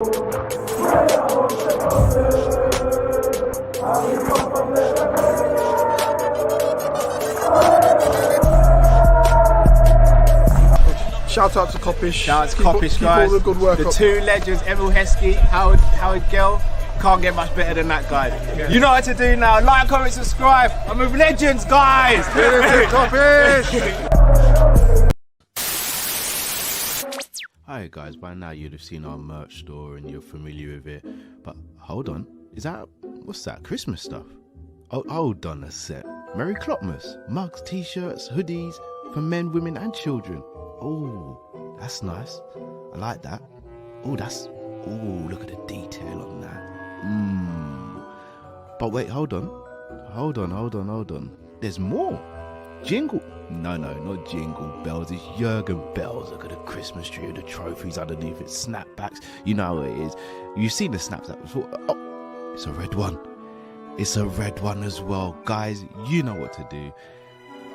Shout out to Kop-Ish. Shout out to Kopish, guys. All the good work the up. two legends, Emil Heskey, Howard Gill. Can't get much better than that guy. Yeah. You know what to do now. Like, comment, subscribe. I'm with legends, guys. Hi guys, by now you'd have seen our merch store and you're familiar with it. But hold on, what's that, Christmas stuff? Oh, hold on a sec. Merry Clopmas, mugs, t-shirts, hoodies for men, women and children. Oh, that's nice. I like that. Look at the detail on that. But wait, hold on. There's more. Jingle. No, not jingle bells. It's Jurgen bells. Look at the Christmas tree with the trophies underneath it. Snapbacks. You know how it is. You've seen the snaps that before. Oh, it's a red one. It's a red one as well. Guys, you know what to do.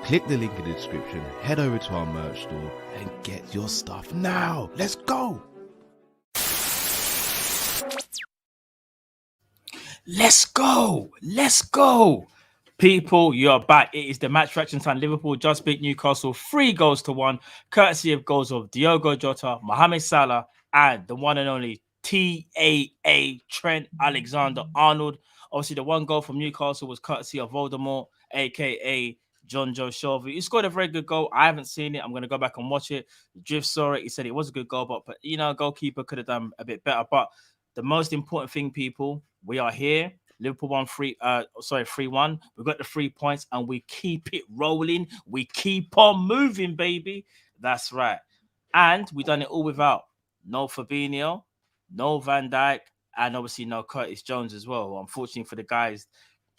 Click the link in the description. Head over to our merch store and get your stuff now. Let's go. Let's go. People, you're back. It is the match reaction time. Liverpool just beat Newcastle 3-1, courtesy of goals of Diogo Jota, Mohamed Salah, and the one and only TAA Trent Alexander-Arnold. Obviously, the one goal from Newcastle was courtesy of Voldemort, aka John Joe Shelby. He scored a very good goal. I haven't seen it. I'm going to go back and watch it. Drift saw it. He said it was a good goal, but you know, goalkeeper could have done a bit better. But the most important thing, people, we are here. Liverpool won 3-1. We got the 3 points and we keep it rolling. We keep on moving, baby. That's right. And we done it all without no Fabinho, no Van Dijk, and obviously no Curtis Jones as well. Unfortunately for the guys,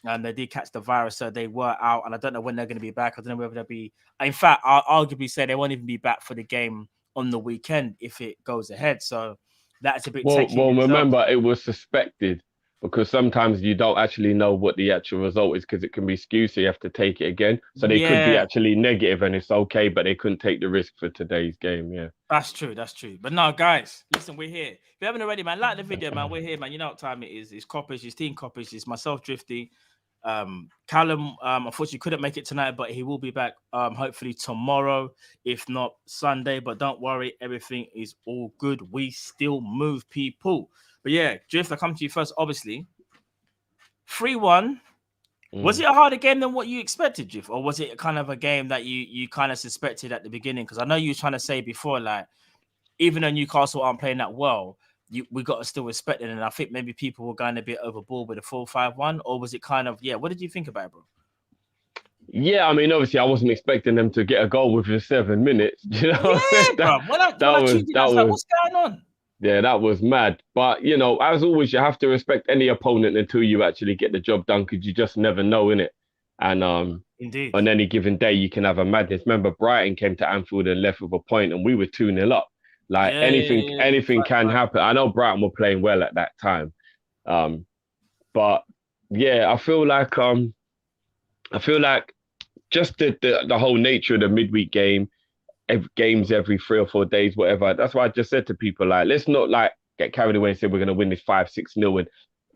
they did catch the virus, so they were out. And I don't know when they're going to be back. I don't know whether they'll be. In fact, I'll arguably say they won't even be back for the game on the weekend if it goes ahead. So that's a bit. Well, remember, it was suspected. Because sometimes you don't actually know what the actual result is because it can be skewed, so you have to take it again. So they could be actually negative and it's okay, but they couldn't take the risk for today's game, yeah. That's true. But no, guys, listen, we're here. If you haven't already, man, like the video, man. We're here, man. You know what time it is. It's Kopish, it's Team Kopish, it's myself, Drifty. Callum, unfortunately, couldn't make it tonight, but he will be back hopefully tomorrow, if not Sunday. But don't worry, everything is all good. We still move, people. But yeah, Drift, I come to you first, obviously. 3-1. Was it a harder game than what you expected, Drift? Or was it kind of a game that you kind of suspected at the beginning? Because I know you were trying to say before, like, even though Newcastle aren't playing that well, we got to still respect it. And I think maybe people were going a bit overboard with a 4-5-1. Or was it kind of, what did you think about it, bro? Yeah, I mean, obviously, I wasn't expecting them to get a goal within 7 minutes. You know, bro. What's going on? Yeah, that was mad. But, you know, as always, you have to respect any opponent until you actually get the job done because you just never know, innit? And indeed, on any given day, you can have a madness. Remember, Brighton came to Anfield and left with a point and we were 2-0 up. Like anything can happen. I know Brighton were playing well at that time. But, yeah, I feel like just the whole nature of the midweek game, games every 3 or 4 days, whatever. That's why I just said to people, like, let's not like get carried away and say we're going to win this 5-6-0. And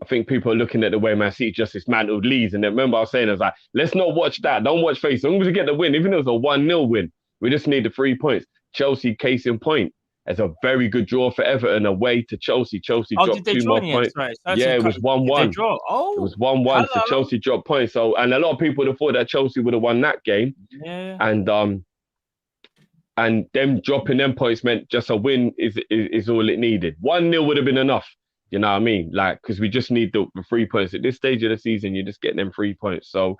I think people are looking at the way Man City just dismantled Leeds. And then remember I was saying, I was like, let's not watch that. Don't watch face. As long as we get the win, even if it was a 1-0 win, we just need the 3 points. Chelsea, case in point, as a very good draw for Everton away to Chelsea. Chelsea dropped 2 more points. Right. Yeah, it was 1-1. It was 1-1. So Chelsea dropped points. So, and a lot of people would have thought that Chelsea would have won that game. Yeah. And them dropping them points meant just a win is all it needed. 1-0 would have been enough. You know what I mean? Like, because we just need the 3 points. At this stage of the season, you just get them 3 points. So,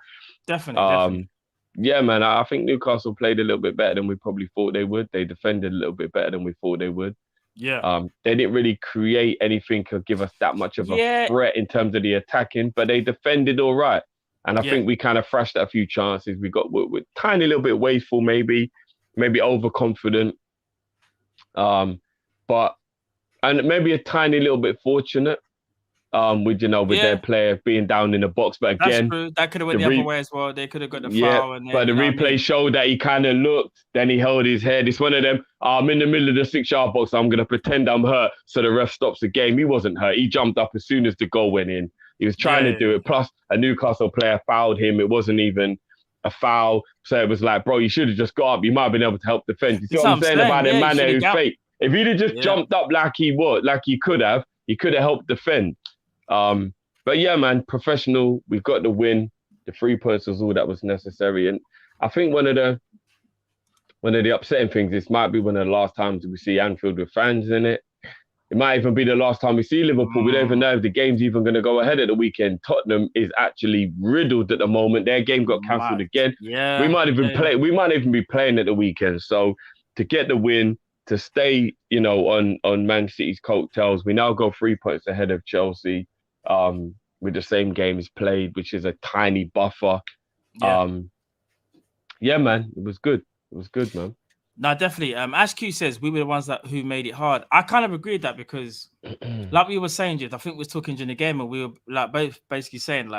definitely. Yeah, man, I think Newcastle played a little bit better than we probably thought they would. They defended a little bit better than we thought they would. Yeah. They didn't really create anything or give us that much of a threat in terms of the attacking, but they defended all right. And I think we kind of thrashed at a few chances. We got with tiny little bit wasteful, maybe overconfident, but maybe a tiny little bit fortunate. with their player being down in the box. But That's again, true. That could have went the other way as well. They could have got the foul. And then, but the replay showed that he kind of looked, then he held his head. It's one of them, I'm in the middle of the 6-yard box, I'm going to pretend I'm hurt, so the ref stops the game. He wasn't hurt. He jumped up as soon as the goal went in. He was trying to do it. Plus, a Newcastle player fouled him. It wasn't even a foul. So it was like, bro, you should have just got up. You might have been able to help defend. You see what I'm saying about a man who's fake? If he'd have just jumped up like he could have helped defend. But yeah, man, professional. We've got the win. The 3 points was all that was necessary. And I think one of the upsetting things, this might be one of the last times we see Anfield with fans in it. It might even be the last time we see Liverpool. We don't even know if the game's even going to go ahead at the weekend. Tottenham is actually riddled at the moment. Their game got cancelled again. Yeah, we might even be playing at the weekend. So to get the win, to stay, on Man City's coattails, we now go 3 points ahead of Chelsea, with the same games played, which is a tiny buffer. Yeah, man, it was good. It was good, man. No, definitely. Ash Q says we were the ones who made it hard. I kind of agree with that because, like we were saying, Jeff, I think we were talking during the game and we were like both basically saying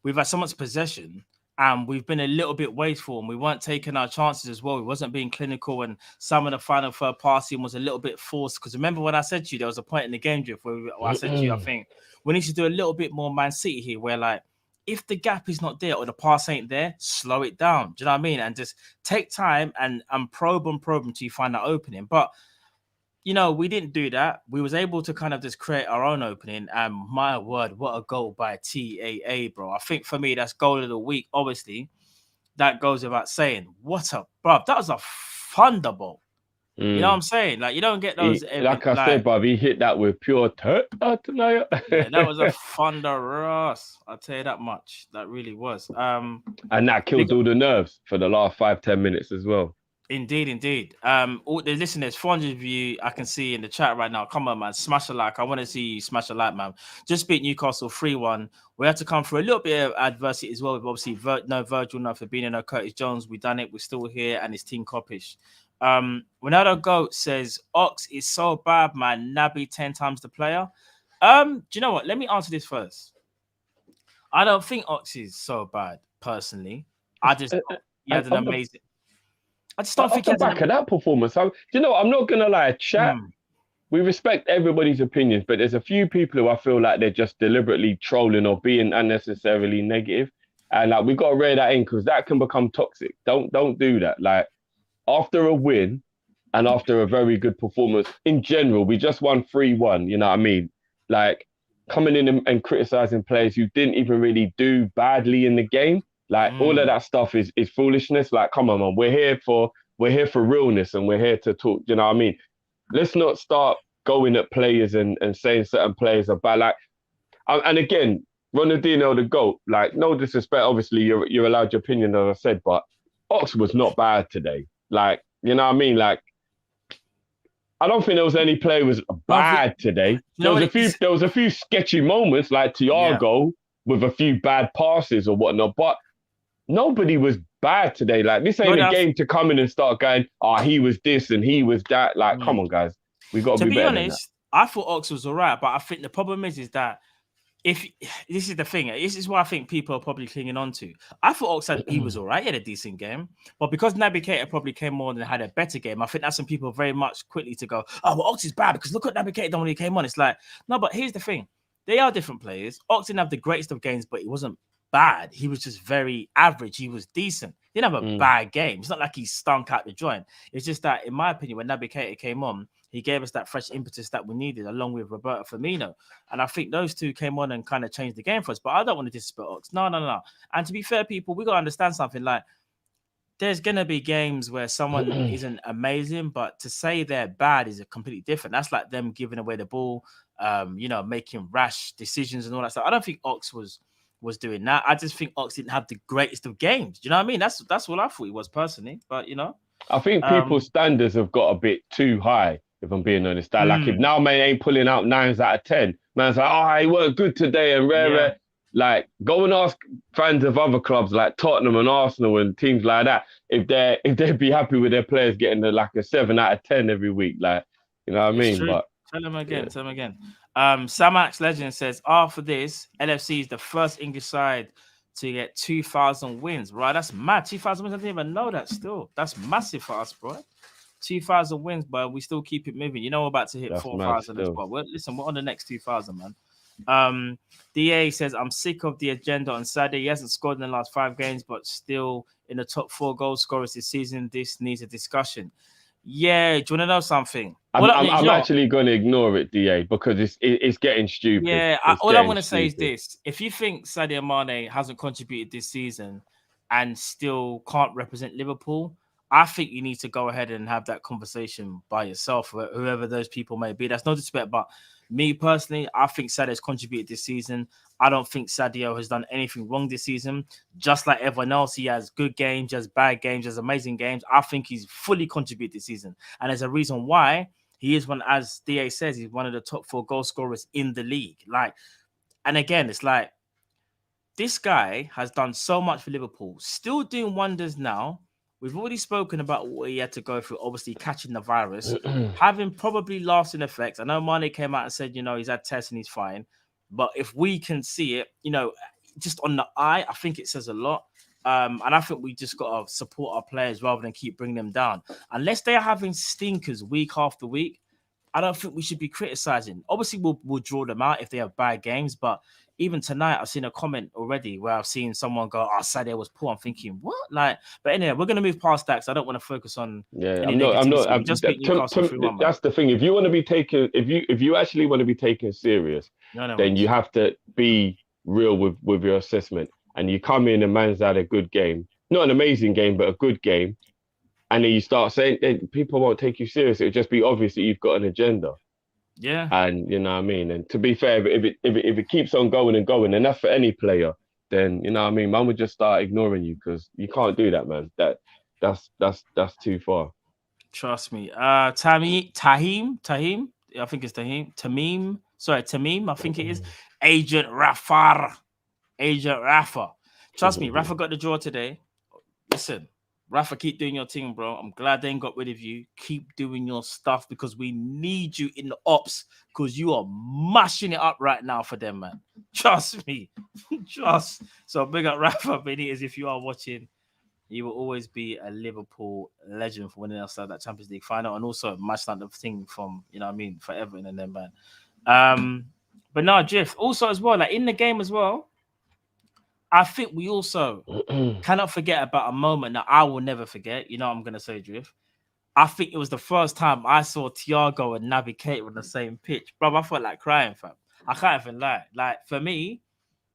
we've had so much possession and we've been a little bit wasteful and we weren't taking our chances as well. We wasn't being clinical and some of the final third passing was a little bit forced. Because remember when I said to you, there was a point in the game, Jeff, where I said to you, I think we need to do a little bit more Man City here where if the gap is not there or the pass ain't there, slow it down. Do you know what I mean? And just take time and probe until you find that opening. But, we didn't do that. We was able to kind of just create our own opening. And my word, what a goal by TAA, bro. I think for me, that's goal of the week. Obviously, that goes without saying. That was a thunderbolt. You know what I'm saying? You don't get those. Said, Bob, he hit that with pure tonight. That was a thunderous. I'll tell you that much. That really was. And that killed all the nerves for the last 5-10 minutes as well. Indeed. All the listeners, 400 of you, I can see in the chat right now. Come on, man, smash a like. I want to see you smash a like, man. Just beat Newcastle 3-1. We had to come through a little bit of adversity as well. With obviously no Virgil, no Fabinho, no Curtis Jones. We've done it. We're still here, and it's Team Kop-Ish. Ronaldo Goat says Ox is so bad, man. Naby 10 times the player. Do you know what? Let me answer this first. I don't think Ox is so bad personally. I just he had an amazing. I just don't think off the back of that performance. I'm not gonna lie, chat. We respect everybody's opinions, but there's a few people who I feel like they're just deliberately trolling or being unnecessarily negative, and we got to rein that in because that can become toxic. Don't do that. After a win and after a very good performance in general, we just won 3-1. You know what I mean? Coming in and criticizing players who didn't even really do badly in the game. All of that stuff is foolishness. Come on, man. We're here for realness and we're here to talk. You know what I mean? Let's not start going at players and saying certain players are bad. And again, Ronaldinho the GOAT. No disrespect. Obviously, you're allowed your opinion, as I said, but Ox was not bad today. You know what I mean? I don't think there was any player was bad today. There was a few sketchy moments like Thiago with a few bad passes or whatnot, but nobody was bad today. This ain't a game to come in and start going, he was this and he was that. Come on, guys. We've got to be better than that. To be honest, I thought Ox was all right, but I think the problem is that if this is the thing, this is what I think people are probably clinging on to. I thought Ox he was all right. He had a decent game. But because Naby Keita probably came on and had a better game, I think that's some people very much quickly to go, Ox is bad because look at Naby Keita when he came on. It's no, but here's the thing. They are different players. Ox didn't have the greatest of games, but he wasn't bad. He was just very average. He was decent. He didn't have a bad game. It's not like he stunk out the joint. It's just that, in my opinion, when Naby Keita came on, he gave us that fresh impetus that we needed, along with Roberto Firmino. And I think those two came on and kind of changed the game for us. But I don't want to disrespect Ox. No. And to be fair, people, we got to understand something. There's going to be games where someone isn't amazing, but to say they're bad is completely different. That's like them giving away the ball, making rash decisions and all that stuff. I don't think Ox was doing that. I just think Ox didn't have the greatest of games. Do you know what I mean? That's what I thought he was personally. But, I think people's standards have got a bit too high, if I'm being honest. If now man ain't pulling out 9s out of 10, man's he weren't good today and rare. Go and ask fans of other clubs like Tottenham and Arsenal and teams like that if they'd be happy with their players getting a 7 out of 10 every week. You know what I mean? True. But Tell him again. Samax Legend says, after this, LFC is the first English side to get 2,000 wins. Right, that's mad. 2,000 wins. I didn't even know that. Still, that's massive for us, bro. 2,000 wins, but we still keep it moving. You know, we're about to hit 4,000 as well. Listen, we're on the next 2,000, man. DA says, I'm sick of the agenda on Saturday. He hasn't scored in the last 5 games, but still in the top 4 goal scorers this season. This needs a discussion. Yeah, do you want to know something? I'm actually going to ignore it, DA, because it's getting stupid. Yeah, all I'm going to say is this. If you think Sadio Mane hasn't contributed this season and still can't represent Liverpool, I think you need to go ahead and have that conversation by yourself, whoever those people may be. That's no disrespect, but me personally, I think Sadio's contributed this season. I don't think Sadio has done anything wrong this season. Just like everyone else, he has good games, he has bad games, he has amazing games. I think he's fully contributed this season. And there's a reason why he is one, as DA says, he's one of the top 4 goal scorers in the league. And again, it's like, this guy has done so much for Liverpool, still doing wonders now. We've already spoken about what he had to go through, obviously catching the virus, having probably lasting effects. I know Mane came out and said, he's had tests and he's fine. But if we can see it, just on the eye, I think it says a lot. And I think we just got to support our players rather than keep bringing them down. Unless they are having stinkers week after week, I don't think we should be criticizing. Obviously, we'll draw them out if they have bad games. But even tonight, I've seen a comment already where I've seen someone go, Sadio was poor. I'm thinking, what? But anyway, we're going to move past that because I don't want to focus on. I'm not. That's the thing. If you want to be taken, if you actually want to be taken serious, then you have to be real with your assessment. And you come in and man's had a good game, not an amazing game, but a good game. And then you start saying, people won't take you serious. It'll just be obvious that you've got an agenda. Yeah. And you know what I mean? And to be fair, if it keeps on going and going, and that's for any player, then you know what I mean, man would just start ignoring you because you can't do that, man. That's too far. Trust me. Tamim, I think it's Tamim, I think it is. Agent Rafa. Trust me, Rafa got the draw today. Listen, Rafa, keep doing your thing, bro. I'm glad they ain't got rid of you. Keep doing your stuff because we need you in the ops because you are mashing it up right now for them, man. Trust me. So big up Rafa, Benitez, if you are watching. You will always be a Liverpool legend for winning us that Champions League final and also match that thing from, for Everton and them, man. But no, Jiff, also as well, in the game as well, I think we also cannot forget about a moment that I will never forget. You know what I'm going to say, Drift? I think it was the first time I saw Thiago and Naby Keita on the same pitch. Bro, I felt like crying, fam. I can't even lie. For me,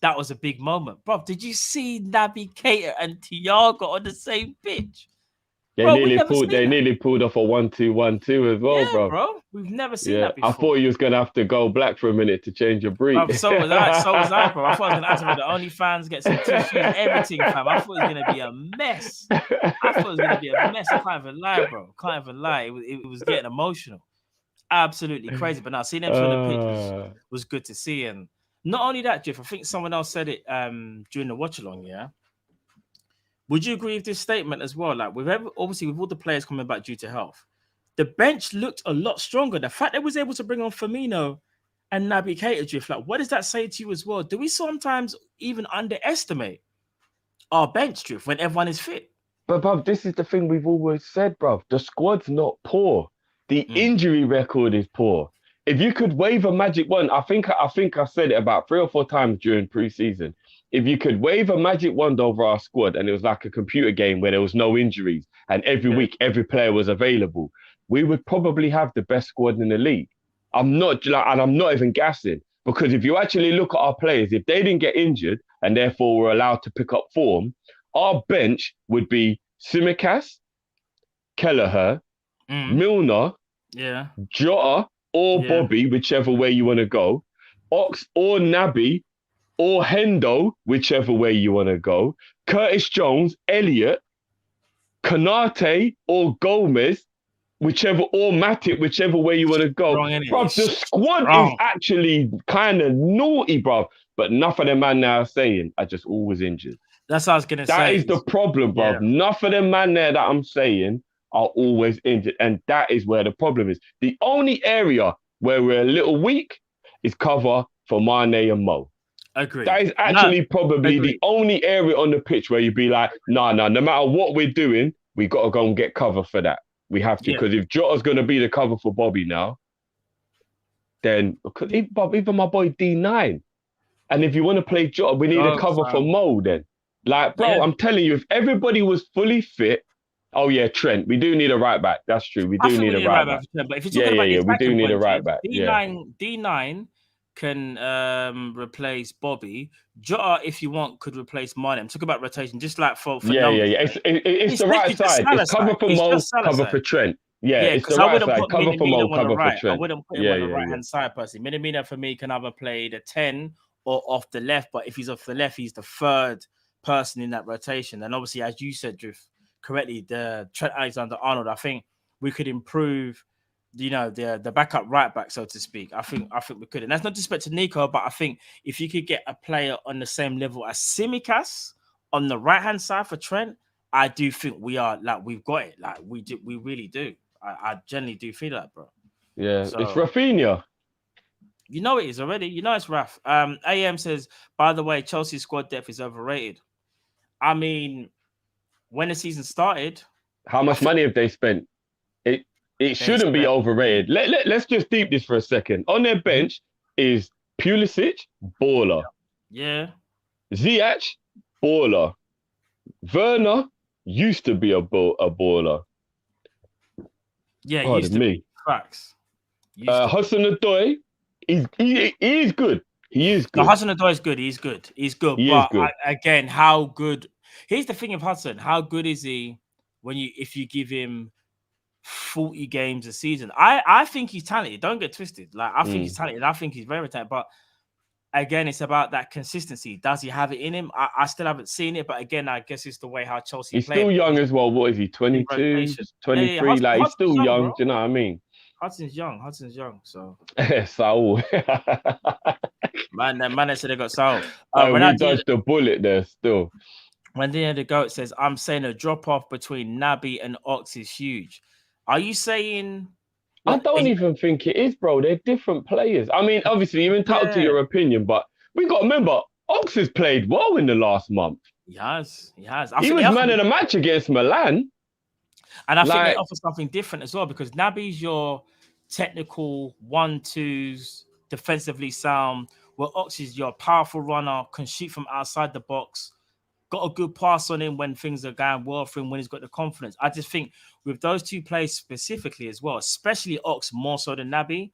that was a big moment. Bro, did you see Naby Keita and Thiago on the same pitch? They nearly pulled off a 1-2-1-2 as well, bro. We've never seen that before. I thought you was going to have to go black for a minute to change your breed. Bro, so was I, bro. I thought I was going to activate the OnlyFans, get some tissues, everything, fam. I thought it was going to be a mess. I can't even lie, bro. It was getting emotional. Absolutely crazy. But now seeing them from the pitch was good to see. And not only that, Jeff, I think someone else said it during the watch-along, yeah? Would you agree with this statement as well? With all the players coming back due to health, the bench looked a lot stronger. The fact they was able to bring on Firmino and Naby Keita, Drift, what does that say to you as well? Do we sometimes even underestimate our bench, Drift, when everyone is fit? But, bruv, this is the thing we've always said, bruv. The squad's not poor. The injury record is poor. If you could wave a magic wand, I think I said it about 3 or 4 times during pre-season. If you could wave a magic wand over our squad and it was like a computer game where there was no injuries and every week every player was available, we would probably have the best squad in the league. I'm not even gassing because if you actually look at our players, if they didn't get injured and therefore were allowed to pick up form, our bench would be Tsimikas, Kelleher, Milner, Jota or Bobby, whichever way you want to go, Ox or Naby, or Hendo, whichever way you want to go, Curtis Jones, Elliott, Konate or Gomez, or Matip, whichever way you want to go. Bruv, the squad is actually kind of naughty, bruv. But enough of them man now saying, I just always injured. That's what I was going to say. That is the problem, bruv. Yeah. Enough of them man there that I'm saying are always injured. And that is where the problem is. The only area where we're a little weak is cover for Mane and Mo. Agree. That is actually probably the only area on the pitch where you'd be like, no matter what we're doing, we got to go and get cover for that. We have to, because if Jota's going to be the cover for Bobby now, then even my boy D9. And if you want to play Jota, we need a cover for Mo then. Like, bro, I'm telling you, if everybody was fully fit, oh yeah, Trent, we do need a right back. That's true. We do need a right back. But if you're talking about we do need a right back. D9 can replace Bobby. Jota, if you want, could replace Mane. I'm talking about rotation, just like for numbers. It's the right side. It's cover for Mo, cover for Trent. Yeah, it's the right side. Cover for Mo, cover for Trent. I wouldn't put him on the right-hand side, personally. Minamino, for me, can either play the 10 or off the left. But if he's off the left, he's the third person in that rotation. And obviously, as you said, Drift, correctly, the Trent Alexander-Arnold, I think we could improve, the backup right back, so to speak. I think we could. And that's not disrespect to Nico, but I think if you could get a player on the same level as Tsimikas on the right-hand side for Trent, I do think we've got it. Like, we really do. I generally do feel that, bro. Yeah, so, it's Rafinha. You know it is already. You know it's Raf. AM says, by the way, Chelsea's squad depth is overrated. I mean, when the season started, how much money have they spent? It shouldn't be overrated. Let's just deep this for a second. On their bench is Pulisic, baller. Yeah. Ziyech, baller. Werner used to be a baller. Yeah, he used to be. Facts. Hudson-Odoi, he is good. He is good. No, Hudson-Odoi is good. He's good. Again, how good? Here's the thing of Hudson. How good is he if you give him 40 games a season? I think he's talented. Don't get twisted. Like, I think he's talented. I think he's very talented. But again, it's about that consistency. Does he have it in him? I still haven't seen it. But again, I guess it's the way how Chelsea play. He's still young as well. What is he? 22, 23? Yeah, like, he's still young. Bro. Do you know what I mean? Hudson's young. So Saul. man said they got Saul. We dodged the bullet there still. When the goat says, I'm saying a drop-off between Naby and Ox is huge. Are you saying... I don't even think it is, bro. They're different players. I mean, obviously, you're entitled to your opinion, but we got to remember, Ox has played well in the last month. He has. He was man of the match against Milan. And I think they offer something different as well, because Naby's your technical 1-2s, defensively sound, where Ox is your powerful runner, can shoot from outside the box, got a good pass on him when things are going well for him, when he's got the confidence. I just think with those two players specifically as well, especially Ox more so than Naby,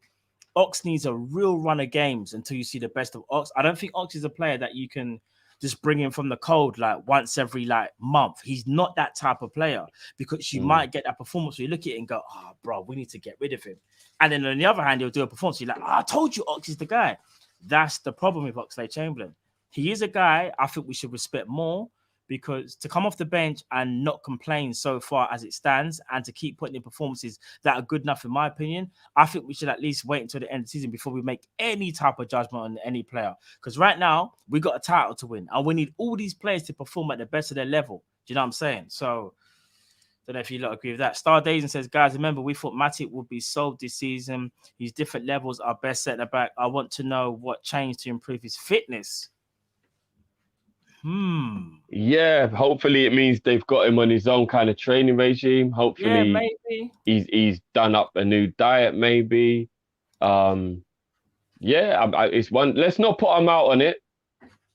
Ox needs a real run of games until you see the best of Ox. I don't think Ox is a player that you can just bring him from the cold like once every month. He's not that type of player, because you might get that performance where you look at it and go, oh, bro, we need to get rid of him. And then on the other hand, he'll do a performance. You're like, I told you Ox is the guy. That's the problem with Oxlade-Chamberlain. He is a guy I think we should respect more, because to come off the bench and not complain so far as it stands, and to keep putting in performances that are good enough, in my opinion, I think we should at least wait until the end of the season before we make any type of judgment on any player. Because right now, we got a title to win, and we need all these players to perform at the best of their level. Do you know what I'm saying? So, don't know if you lot agree with that. Star Dazen says, guys, remember, we thought Matip would be sold this season. His different levels are best centre-back. I want to know what changed to improve his fitness. Yeah, hopefully it means they've got him on his own kind of training regime. Hopefully maybe he's done up a new diet, maybe. It's one. Let's not put him out on it.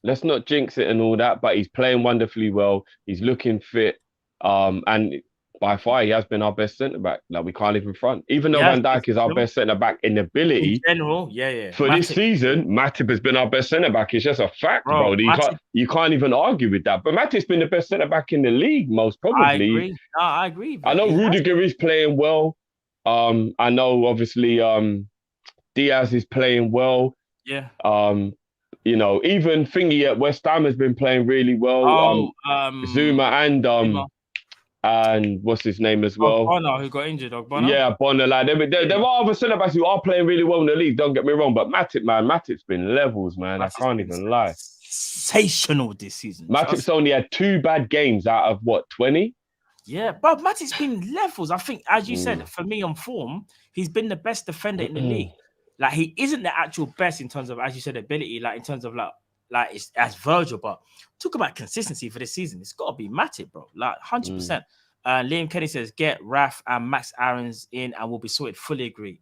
Let's not jinx it and all that. But he's playing wonderfully well. He's looking fit. And by far, he has been our best centre-back. Like, we can't even front. Even though Van Dijk is our best centre-back in ability. In general, For this season, Matip has been our best centre-back. It's just a fact, bro. You can't even argue with that. But Matip's been the best centre-back in the league, most probably. I agree. I know Rudiger is playing well. I know, obviously, Diaz is playing well. Yeah. Even Thingy at West Ham has been playing really well. Zuma and what's his name as well? Bonner, who got injured. Yeah, Bonner. Like, there are other centre-backs who are playing really well in the league, don't get me wrong. But Matip's been levels, man. I can't even lie. Sensational this season. Matip's only had 2 bad games out of, 20? Yeah, but Matip's been levels. I think, as you said, for me on form, he's been the best defender in the league. Like he isn't the actual best in terms of, as you said, ability. Like in terms of like it's as Virgil, but talk about consistency for this season. It's got to be Matip, bro. Like 100%. Liam Kenny says, get Raf and Max Aarons in and we'll be sorted. Fully agree.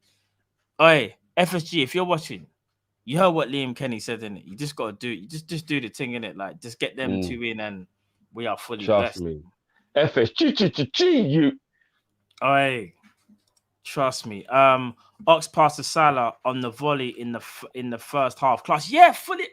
Oi, FSG, if you're watching, you heard what Liam Kenny said, innit? You just got to do it. You just do the thing, innit? Like, just get them two in and we are fully Trust blessed. me. FSG, you. Oi, trust me. Ox passed to Salah on the volley in the first half. Class, yeah, fully.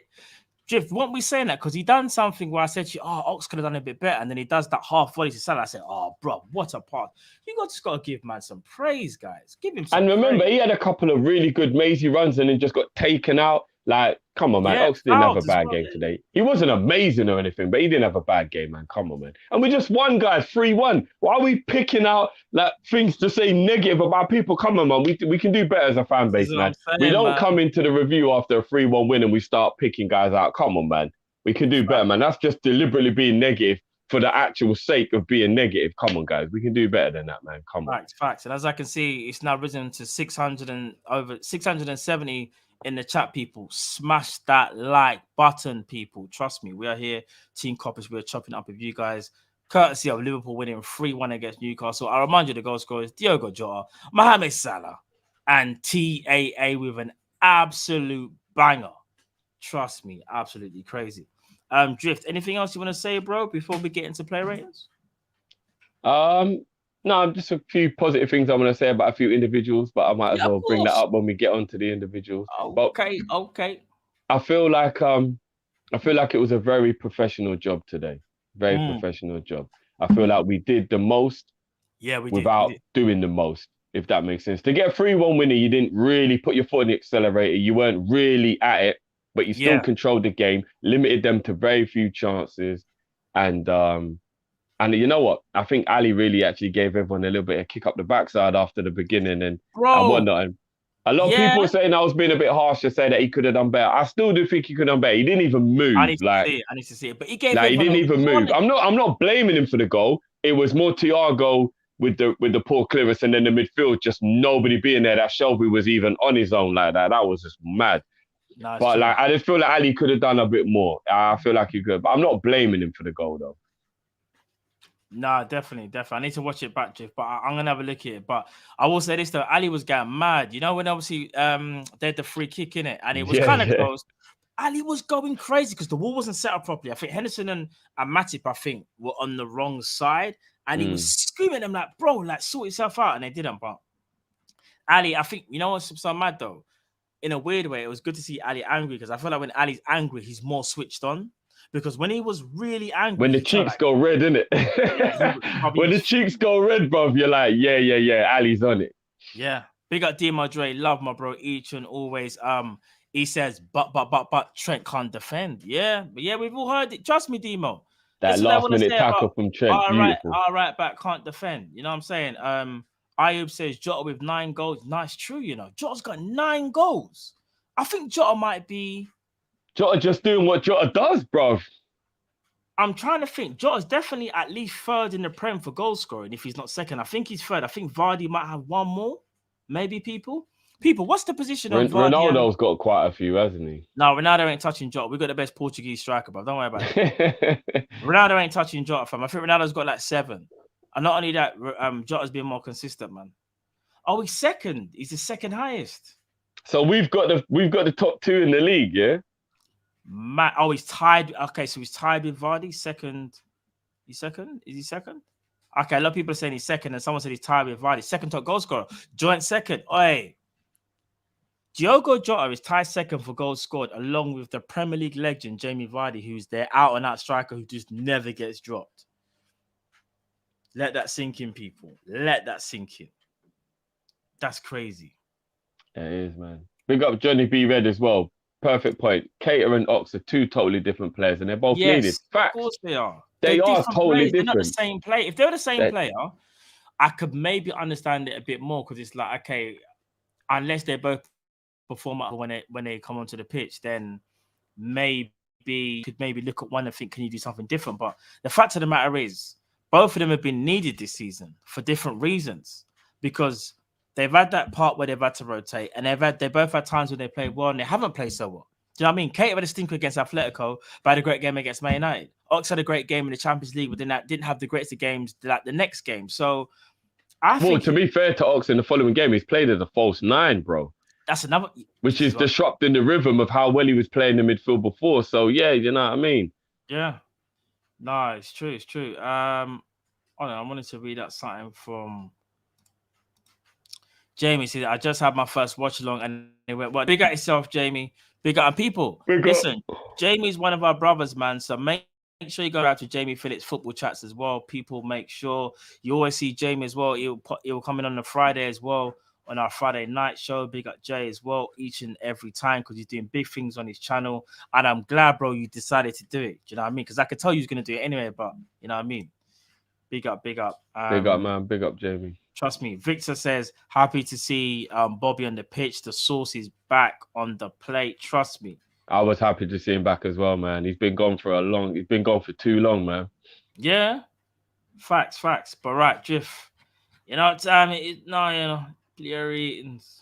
Drift, won't we saying that? Because he done something where I said to you, Ox could have done a bit better. And then he does that half volley to Salah. I said, bro, what a pass. Just got to give man some praise, guys. Give him some And remember, praise. he had a couple of really good mazy runs and then just got taken out. Like, come on, man. Ox didn't have a bad game today. He wasn't amazing or anything, but he didn't have a bad game, man. Come on, man. And we just won, guys, 3-1. Why are we picking out like things to say negative about people? Come on, man. We can do better as a fan base, man. We don't come into the review after a 3-1 win and we start picking guys out. Come on, man. We can do better, man. That's just deliberately being negative for the actual sake of being negative. Come on, guys. We can do better than that, man. Come on. Facts. And as I can see, it's now risen to 600 and over 670 in the chat, people. Smash that like button, people. Trust me, we are here. Team Kopish, we're chopping up with you guys. Courtesy of Liverpool winning 3-1 against Newcastle. I remind you, the goal scorers, Diogo Jota, Mohamed Salah, and TAA with an absolute banger. Trust me, absolutely crazy. Drift, anything else you want to say, bro, before we get into play ratings? No, just a few positive things I want to say about a few individuals, but I might as well bring that up when we get onto the individuals. Okay. I feel like it was a very professional job today. Very professional job. I feel like we did the most without doing the most, if that makes sense. To get a 3-1 winner, you didn't really put your foot in the accelerator. You weren't really at it, but you still controlled the game, limited them to very few chances. And you know what? I think Ali really actually gave everyone a little bit of kick up the backside after the beginning and whatnot. And a lot of people were saying I was being a bit harsh to say that he could have done better. I still do think he could have done better. He didn't even move. I need to see it. But he gave he didn't even move. I'm not blaming him for the goal. It was more Thiago with the poor clearance and then the midfield, just nobody being there. That Shelby was even on his own like that. That was just mad. No, but like I just feel like Ali could have done a bit more. I feel like he could, but I'm not blaming him for the goal though. No, definitely. I need to watch it back, Jeff, but I'm gonna have a look at it. But I will say this though, Ali was getting mad. You know, when obviously they had the free kick in it, and it was kind of close. Ali was going crazy because the wall wasn't set up properly. I think Henderson and Matip, I think, were on the wrong side, and he was screaming at them like, "Bro, like sort yourself out," and they didn't. But Ali, I think, you know what's so mad though? In a weird way, it was good to see Ali angry because I feel like when Ali's angry, he's more switched on. Because when he was really angry, when the cheeks go red, innit? When the cheeks go red, bro, you're like, yeah, Ali's on it. Yeah. Big up D Madre, love my bro, each and always. He says, but Trent can't defend. Yeah, we've all heard it. Trust me, Demo. That last minute tackle from Trent. All right, back can't defend. You know what I'm saying? Ayub says Jota with 9 goals. Nice, true, you know. Jota's got 9 goals. I think Jota might be. Jota just doing what Jota does, bro. I'm trying to think. Jota's definitely at least 3rd in the Prem for goal scoring. If he's not 2nd, I think he's 3rd. I think Vardy might have 1 more. Maybe people. What's the position of Vardy? Ronaldo's got quite a few, hasn't he? No, Ronaldo ain't touching Jota. We've got the best Portuguese striker, bro. Don't worry about it. Ronaldo ain't touching Jota, fam. I think Ronaldo's got like 7. And not only that, Jota's been more consistent, man. Oh, he's 2nd. He's the 2nd highest. So we've got the top 2 in the league, yeah? He's tied. Okay, so he's tied with Vardy. 2nd. He's 2nd? Is he 2nd? Okay, a lot of people are saying he's 2nd, and someone said he's tied with Vardy. 2nd top goal scorer. Joint 2nd. Oi. Diogo Jota is tied 2nd for goals scored, along with the Premier League legend Jamie Vardy, who's their out-and-out striker who just never gets dropped. Let that sink in, people. Let that sink in. That's crazy. It is, man. Big up Johnny B. Red as well. Perfect point. Cater and Ox are 2 totally different players, and they're both needed. Facts. Of course they are. They are totally different. They're not the same player. If they were the same player, I could maybe understand it a bit more because it's like, okay, unless they both perform up when they come onto the pitch, then maybe could look at one and think, can you do something different? But the fact of the matter is, both of them have been needed this season for different reasons. Because they've had that part where they've had to rotate, and they both had times when they played well and they haven't played so well. Do you know what I mean? Kate had a stinker against Atletico, but had a great game against Man United. Ox had a great game in the Champions League, but then that didn't have the greatest of games like the next game. So I think to be fair to Ox in the following game, he's played as a false 9, bro. That's another, which is disrupting the rhythm of how well he was playing the midfield before. So yeah, you know what I mean? Yeah. No, it's true. It's true. I wanted to read out something from Jamie. See, I just had my first watch along, and they went, "Well, big up yourself, Jamie. Big up, and people. Listen, Jamie's one of our brothers, man. So make sure you go out to Jamie Phillips football chats as well. People, make sure you always see Jamie as well. He'll come in on the Friday as well, on our Friday night show. Big up Jay as well, each and every time, because he's doing big things on his channel. And I'm glad, bro, you decided to do it. Do you know what I mean? Because I could tell you was going to do it anyway, but you know what I mean? Big up. Big up, man. Big up, Jamie. Trust me. Victor says, happy to see Bobby on the pitch. The sauce is back on the plate. Trust me. I was happy to see him back as well, man. He's been gone for too long, man. Yeah. Facts. But right, Jiff. You know what time it is? No, you know. Player ratings.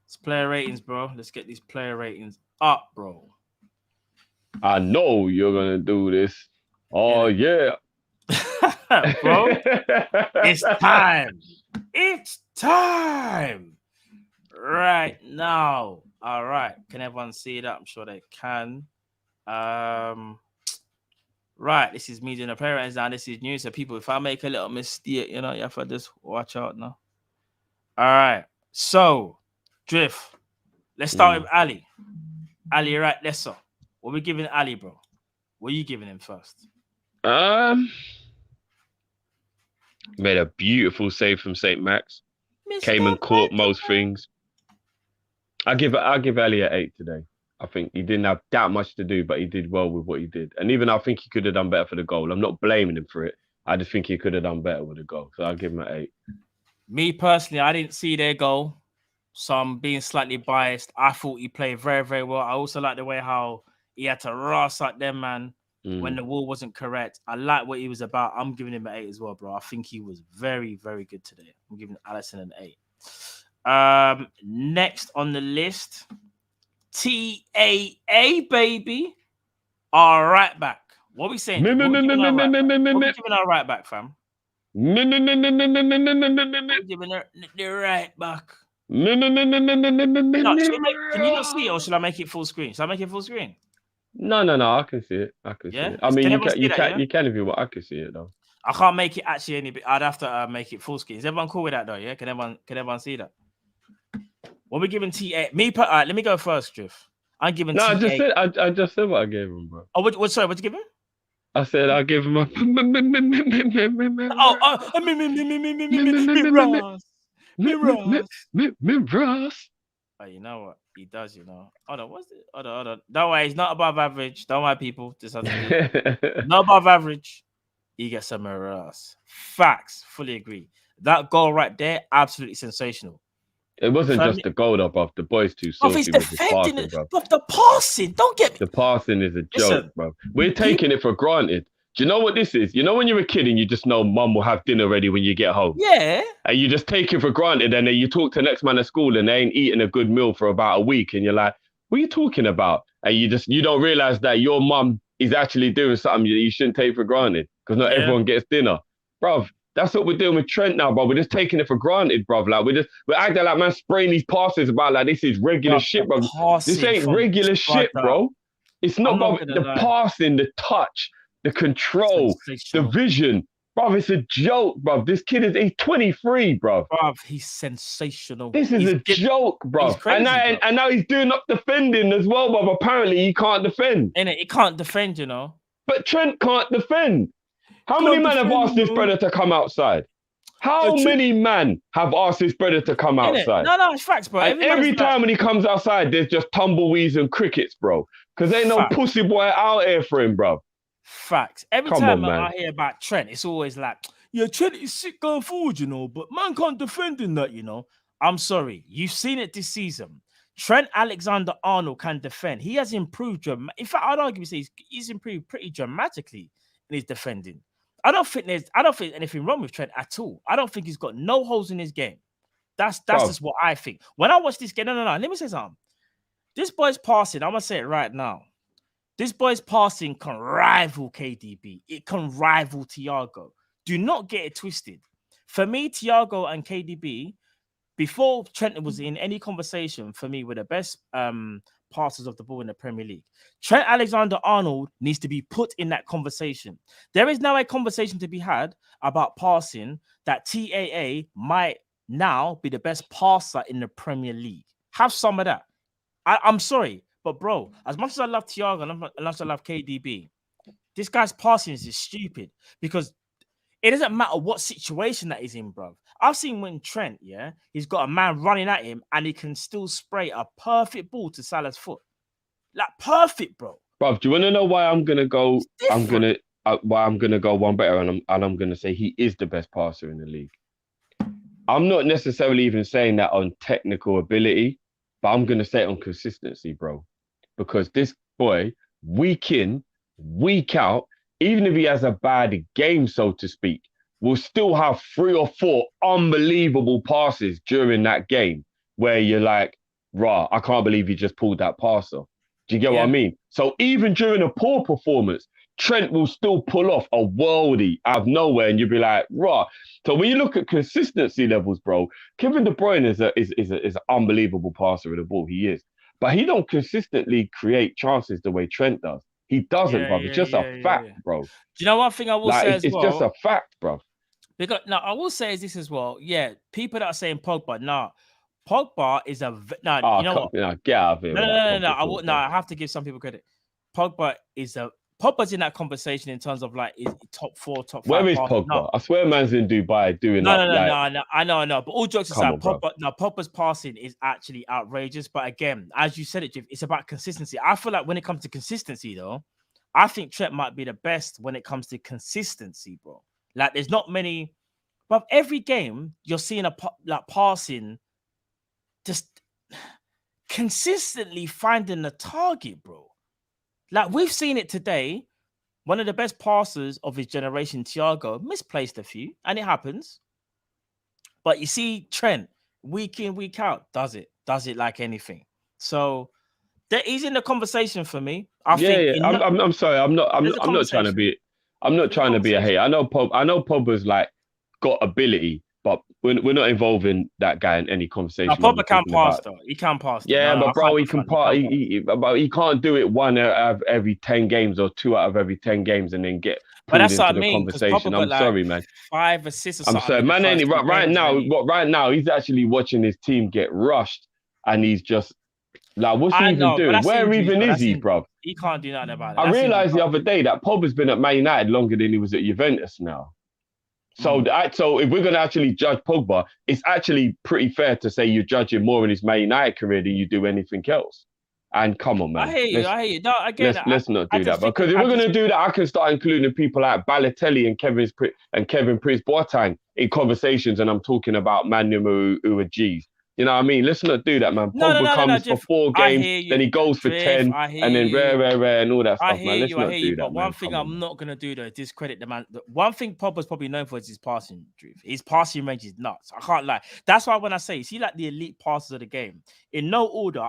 It's player ratings, bro. Let's get these player ratings up, bro. I know you're gonna do this. Oh yeah. Bro, it's time. It's time right now. All right, can everyone see that? I'm sure they can. Right, this is me doing the player ratings now. This is new, so people, if I make a little mistake, you know, you have to just watch out now. All right, so Drift, let's start with Ali. Ali, right, lesser. What we giving Ali, bro? What are you giving him first? Made a beautiful save from St. Max. Came and caught most things. I'll give Ali an 8 today. I think he didn't have that much to do, but he did well with what he did. And even I think he could have done better for the goal. I'm not blaming him for it. I just think he could have done better with the goal. So I'll give him an 8. Me personally, I didn't see their goal, so I'm being slightly biased. I thought he played very, very well. I also like the way how he had to ras at them, man. When the wall wasn't correct. I like what he was about. I'm giving him an 8 as well, bro. I think he was very, very good today. I'm giving Alisson an 8. Next on the list, TAA, baby. Our right back. What are we saying? What are we giving our right back, fam? We're giving her the right back. No, can you not see it, or should I make it full screen? Should I make it full screen? No, I can see it. I can see it. I mean, you can if you want. I can see it though. I can't make it actually any bit. I'd have to make it full screen. Is everyone cool with that though? Yeah, can everyone see that? What we giving TA? Alright, let me go first, Drift. I'm giving. No, TA. I just said what I gave him, bro. Oh, sorry, what'd you give him? I said I gave him a. Ross. Oh, you know what he does, you know. Hold on, what's it? Hold on. Don't worry, he's not above average. Don't worry, people. Just not above average. He gets some ass. Facts, fully agree. That goal right there, absolutely sensational. It wasn't just the goal, though, bro. The boy's too saucy with his passing, bro. But the passing, don't get me. The passing is a joke, bro. We're taking it for granted. Do you know what this is? You know when you're a kid and you just know mum will have dinner ready when you get home? Yeah. And you just take it for granted, and then you talk to the next man at school and they ain't eating a good meal for about a week, and you're like, what are you talking about? And you don't realize that your mum is actually doing something that you shouldn't take for granted, because not everyone gets dinner. Bruv, that's what we're doing with Trent now, bro. We're just taking it for granted, bruv. Like we're acting like man spraying these passes about like this is regular shit, bro. This ain't regular shit, bro. It's not about the passing, the touch, the control, the vision. Bruv, it's a joke, bruv. This kid he's 23, bruv. Bruv, he's sensational. This is a joke, bruv. Crazy, and now he's doing up defending as well, bruv. Apparently he can't defend. Innit? He can't defend, you know. But Trent can't defend. How many men have asked this brother to come outside? How many men have asked this brother to come outside? No, it's facts, bro. And every time when he comes outside, there's just tumbleweeds and crickets, bro. Because ain't no pussy boy out here for him, bro. Facts. Every time I hear about Trent, it's always like, yeah, Trent is sick going forward, you know, but man can't defend in that, you know. I'm sorry. You've seen it this season. Trent Alexander-Arnold can defend. He has improved. In fact, I'd argue he's improved pretty dramatically in his defending. I don't think anything wrong with Trent at all. I don't think he's got no holes in his game. That's Bro. just what I think. When I watch this game, no. Let me say something. This boy's passing. I'm gonna say it right now. This boy's passing can rival KDB. It can rival Thiago. Do not get it twisted. For me, Thiago and KDB, before Trent was in any conversation, for me, were the best passers of the ball in the Premier League. Trent Alexander-Arnold needs to be put in that conversation. There is now a conversation to be had about passing that TAA might now be the best passer in the Premier League. Have some of that. I'm sorry, but bro, as much as I love Thiago and as much as I love KDB, this guy's passing is stupid because it doesn't matter what situation that he's in, bro. I've seen when Trent, yeah, he's got a man running at him and he can still spray a perfect ball to Salah's foot. Like perfect, bro. Bro, do you want to know why I'm gonna go? Why I'm gonna go one better, and I'm gonna say he is the best passer in the league. I'm not necessarily even saying that on technical ability, but I'm gonna say it on consistency, bro. Because this boy, week in, week out, even if he has a bad game, so to speak, will still have 3 or 4 unbelievable passes during that game where you're like, rah, I can't believe he just pulled that pass off. Do you get what I mean? So even during a poor performance, Trent will still pull off a worldie out of nowhere and you'll be like, rah. So when you look at consistency levels, bro, Kevin De Bruyne is an unbelievable passer of the ball. He is. But he don't consistently create chances the way Trent does. He doesn't, bro. It's just a fact, bro. Do you know one thing I will say as well? It's just a fact, bro. Because now I will say is this as well. Yeah, people that are saying Pogba, Pogba is a you know what? No, get out of here. No. I have to give some people credit. Pogba's in that conversation in terms of like is top 4, top 5. Where is Pogba? No. I swear, man's in Dubai doing that. No. I know. But all jokes aside, Pogba's passing is actually outrageous. But again, as you said it, Jeff, it's about consistency. I feel like when it comes to consistency, though, I think Trent might be the best when it comes to consistency, bro. Like, there's not many, but every game you're seeing passing, just consistently finding the target, bro. Like, we've seen it today. One of the best passers of his generation, Thiago, misplaced a few, and it happens. But you see, Trent, week in, week out, does it like anything. So he's in the conversation for me. I'm sorry. I'm not trying to be a hater. I know Pogba's like got ability, but we're not involving that guy in any conversation. Pogba can pass though. He can pass. Yeah, but bro, he can pass. But he can't do it 1 out of every 10 games or 2 out of every 10 games and then get pulled into the conversation. I'm sorry, man. 5 assists or something. I'm sorry, man. Right now, he's actually watching his team get rushed, and he's just like, what's he even doing? Where even is he, bro? He can't do nothing about it. I realized the other day that Pogba's been at Man United longer than he was at Juventus now. So, so if we're going to actually judge Pogba, it's actually pretty fair to say you judge him more in his Man United career than you do anything else. And come on, man. I hear you. No, again, let's not do that. Because if we're going to do that, I can start including people like Balotelli and Kevin Prince Boateng in conversations, and I'm talking about man who are G's. You know what I mean? Let's not do that, man. Pogba comes for 4 games, then he goes for 10, and then rare, and all that stuff, man. Let's not do that, but one thing I'm not going to do, though, is discredit the man. One thing Pogba's probably known for is his passing, Drew. His passing range is nuts. I can't lie. That's why when I say, see, like the elite passers of the game, in no order,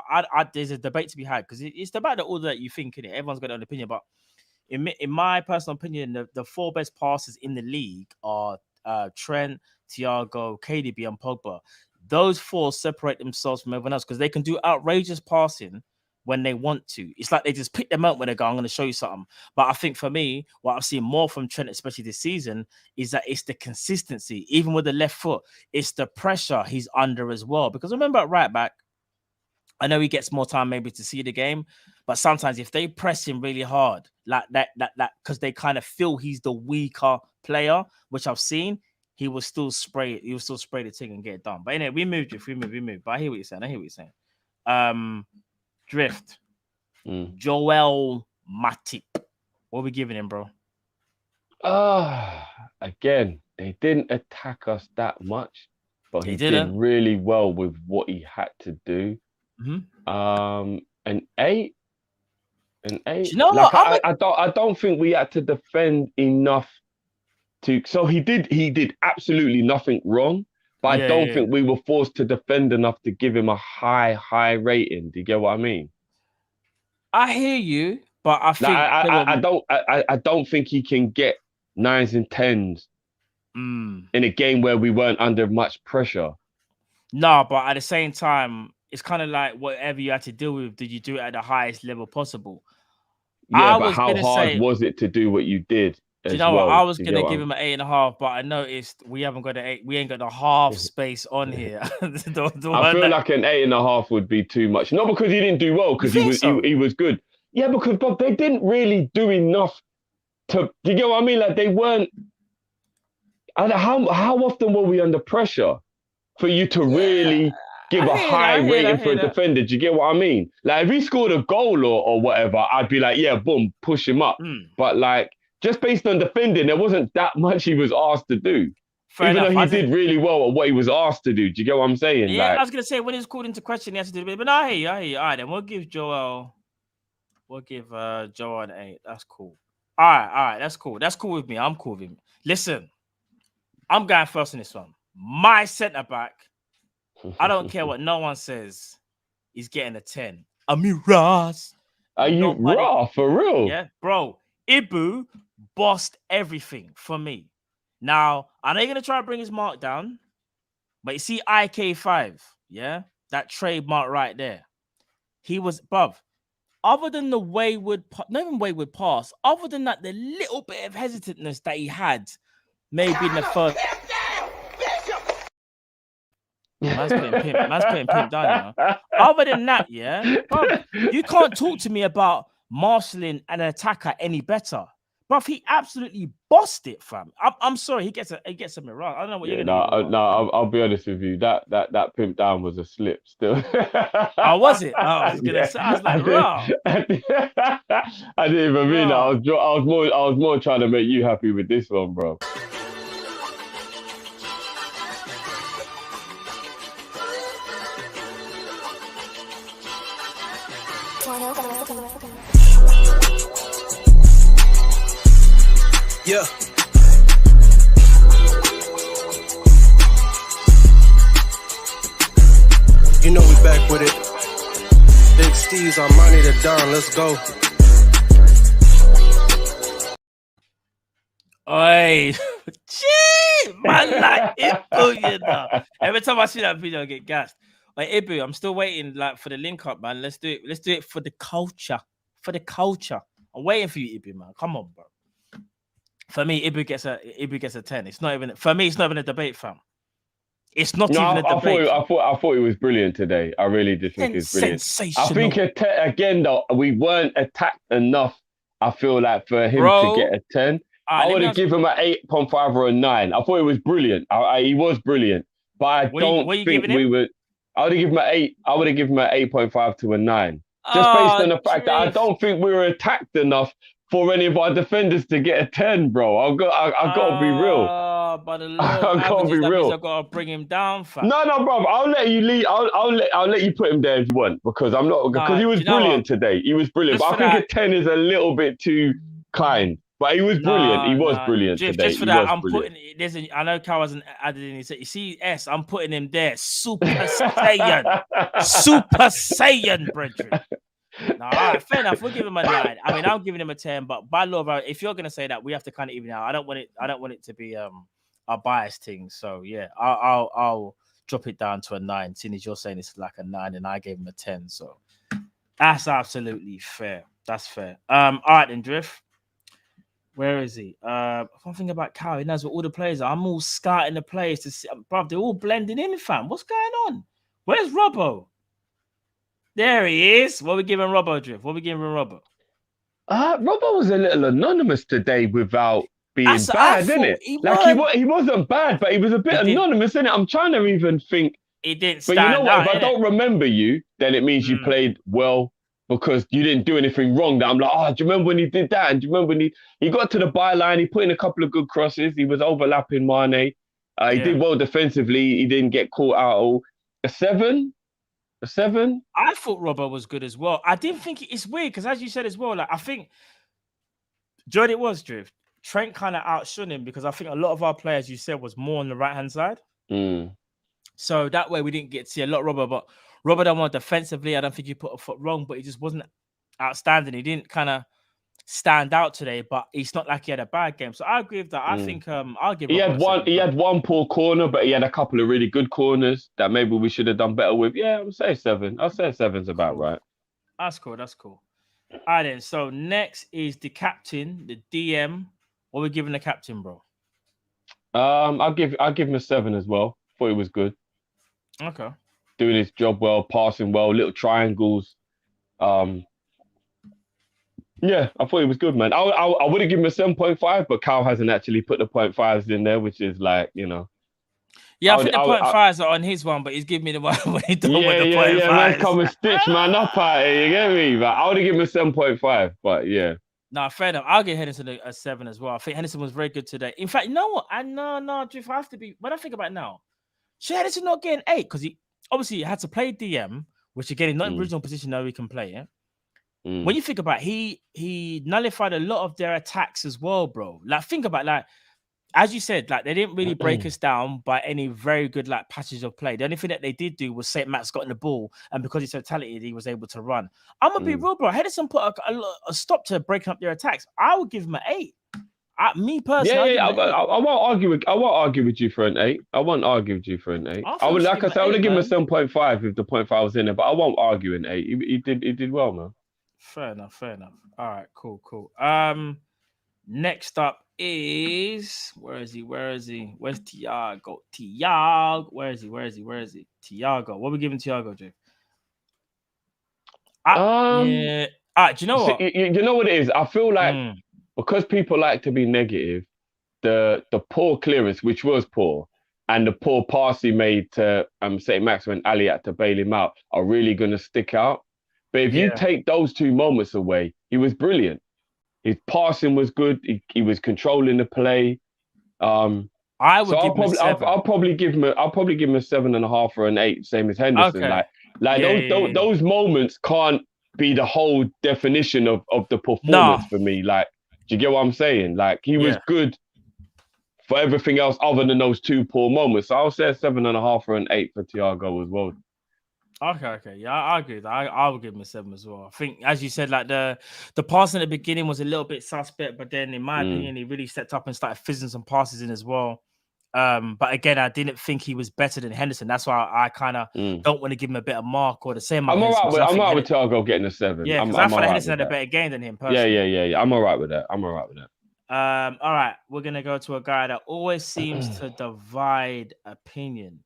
there's a debate to be had, because it's about the order that you think in it. Everyone's got their own opinion, but in my personal opinion, the 4 best passers in the league are Trent, Thiago, KDB, and Pogba. Those 4 separate themselves from everyone else because they can do outrageous passing when they want to. It's like they just pick them out when they go, I'm going to show you something. But I think for me, what I've seen more from Trent, especially this season, is that it's the consistency. Even with the left foot, it's the pressure he's under as well. Because remember at right back, I know he gets more time maybe to see the game, but sometimes if they press him really hard, like that, because they kind of feel he's the weaker player, which I've seen, he will still spray it. He will still spray the thing and get it done. But anyway, we moved. But I hear what you're saying. Drift. Joel Matip. What are we giving him, bro? Again, they didn't attack us that much, but he did really well with what he had to do. An 8. Do you know what? I don't think we had to defend enough. So he did absolutely nothing wrong, But I don't yeah. think we were forced to defend enough to give him a high rating. Do you get what I mean? I hear you, but I Like, think there were. I don't think he can get 9s and 10s Mm, in a game where we weren't under much pressure. no, but at the same time, it's kind of like whatever you had to deal with, did you do it at the highest level possible? Yeah, I but was how gonna hard say, was it to do what you did do you as know what? I well? was Do you get gonna what give him an 8.5, but I noticed we haven't got an 8. We ain't got the half space on here. The I one feel that- like an 8.5 would be too much. Not because he didn't do well, You because think so? he was good. Yeah, because Bob, they didn't really do enough to. Do you get what I mean? Like they weren't. And how often were we under pressure for you to really give I a hear that. high I hear that. I rating for hear a that. defender? Do you get what I mean? Like if he scored a goal or whatever, I'd be like, yeah, boom, push him up. Mm, But like just based on defending, there wasn't that much he was asked to do. fair Even enough. though he did really well at what he was asked to do. Do you get what I'm saying? Yeah, Like, I was gonna say when he's called into question, he has to do a bit. But no, I hear you. I hear you. All right, then we'll give Joel an 8. That's cool. All right, that's cool. That's cool with me. I'm cool with him. Listen, I'm going first in this one. My centre back, I don't care what no one says, he's getting a 10. Amiras. are you raw for real? Yeah, bro. Ibu bossed everything for me. Now, I know you're gonna try to bring his mark down, but you see IK5, yeah, that trademark right there. He was above. Other than the not even wayward pass, other than that, the little bit of hesitantness that he had, maybe in the first. Man's putting pimp down, you know. Other than that, yeah, bruv, you can't talk to me about marshalling an attacker any better. But he absolutely bossed it, fam. I'm sorry, he gets a mirage. I don't know what you're gonna give him. I'll be honest with you. That pimp down was a slip still. Oh, was it? I was gonna say, I was like, raw. I didn't even mean that. I was more trying to make you happy with this one, bro. Yeah. You know we back with it. Big Steve's on money to Don. Let's go. Oi, gee, man, like Ibu, you know. Every time I see that video, I get gassed. Like Ibu, I'm still waiting, like for the link up, man. Let's do it. Let's do it for the culture. For the culture. I'm waiting for you, Ibu, man. Come on, bro. For me, Ibu gets a 10. It's not even for me. It's not even a debate, fam. It's not even a debate. I thought it was brilliant today. I really did think it was brilliant. Sensational. I think again though, we weren't attacked enough. I feel like for him to get a 10, I would have given him an 8.5 or a 9. I thought it was brilliant. He was brilliant, but I don't think we would. I would have given him an 8. I would have given him an 8.5 to a 9, just based on the fact that I don't think we were attacked enough for any of our defenders to get a 10, bro. I've got to be real. But the I've got to be real. I've got to bring him down, fam. No, bro. I'll let you lead. I'll let you put him there if you want, because I'm not because he was brilliant today. He was brilliant. But I think a 10 is a little bit too kind. But he was brilliant. He was brilliant today. Just for that, I'm putting. I know Cal hasn't added in. He said, "You see, I'm putting him there. Super Saiyan, Super Saiyan, brethren." No, all right, fair enough. We'll give him a 9. I mean, I'm giving him a 10, but by law, if you're gonna say that, we have to kind of even out. I don't want it to be a biased thing. So yeah, I'll drop it down to a 9. Seeing as you're saying it's like a 9, and I gave him a 10, so that's absolutely fair. That's fair. All right, then Drift. Where is he? One thing about Cal, he knows what all the players are. I'm all scouting the players to see, bro. They're all blending in, fam. What's going on? Where's Robbo? There he is. What we giving Robbo, Drift? What we giving Robbo? Robbo was a little anonymous today without being bad, isn't it? He wasn't bad, but he was a bit anonymous, isn't it? I'm trying to even think. He didn't stand out. But you know what? If I don't remember you, then it means you played well because you didn't do anything wrong. That I'm like, do you remember when he did that? And do you remember when he got to the byline? He put in a couple of good crosses. He was overlapping Mane. He did well defensively. He didn't get caught out at all. A 7? A 7? I thought Robbo was good as well. I didn't think it's weird because, as you said as well, like I think Jordan was Drift. Trent kind of outshone him because I think a lot of our players, you said, was more on the right hand side. So that way we didn't get to see a lot of Robert. But Robert done well defensively. I don't think he put a foot wrong, but he just wasn't outstanding. He didn't kind of stand out today, but it's not like he had a bad game. So I agree with that. I think I'll give. He Robert had a one. seven. He had one poor corner, but he had a couple of really good corners that maybe we should have done better with. Yeah, I'll say 7. I'll say 7's about Cool. right. That's cool. That's cool. All right, then. So next is the captain, the DM. What are we giving the captain, bro? I'll give him a 7 as well. Thought he was good, Okay. doing his job well, passing well, little triangles. Yeah, I thought he was good, man. I would have given him a 7.5, but Cal hasn't actually put the 0.5s in there, which is like, you know. Yeah, I think the 0.5s are on his one, but he's giving me the one when he done with the 0.5s. Yeah, man, come and stitch man up out here, you get me? But I would have given him a 7.5, but yeah. No, fair enough. I'll give Henderson a 7 as well. I think Henderson was very good today. In fact, you know what? No, Drift, I have to be. When I think about it now, should Henderson not get an 8? Because he obviously had to play DM, which again, is not in original position now he can play it. When you think about it, he nullified a lot of their attacks as well, bro. Like, think about like, as you said, like they didn't really break us down by any very good like passage of play. The only thing that they did do was St. Max got in the ball, and because he's so talented, he was able to run. I'm gonna be real, bro. Henderson put a stop to breaking up their attacks. I would give him an 8. Me personally, I won't argue with you for an 8. I won't argue with you for an 8. I would, like I said, I would have given him a 7.5 if the 0.5 was in there, but I won't argue an 8. He did well, man. Fair enough. All right, cool. Next up is where is he? Where's Thiago? Where is he? Thiago. What are we giving Thiago, Jay? Yeah. Do you know what? You know what it is? I feel like because people like to be negative, the poor clearance, which was poor, and the poor pass he made to St. Max when Ali had to bail him out are really going to stick out. But if you take those 2 moments away, he was brilliant. His passing was good. He was controlling the play. I would give him a 7. I'll probably give him a 7.5 or an 8, same as Henderson. Okay. Those moments can't be the whole definition of the performance for me. Like, do you get what I'm saying? Like, he was good for everything else other than those 2 poor moments. So I'll say a 7.5 or an 8 for Thiago as well. Okay. Yeah, I agree with that. I would give him a 7 as well. I think, as you said, like the pass in the beginning was a little bit suspect, but then in my opinion, he really stepped up and started fizzing some passes in as well. But again, I didn't think he was better than Henderson. That's why I kind of don't want to give him a better mark or the same. I'm all right with Thiago getting a 7. Yeah, because I thought Henderson had a better game than him personally. Yeah. I'm all right with that. All right, we're gonna go to a guy that always seems to divide opinion.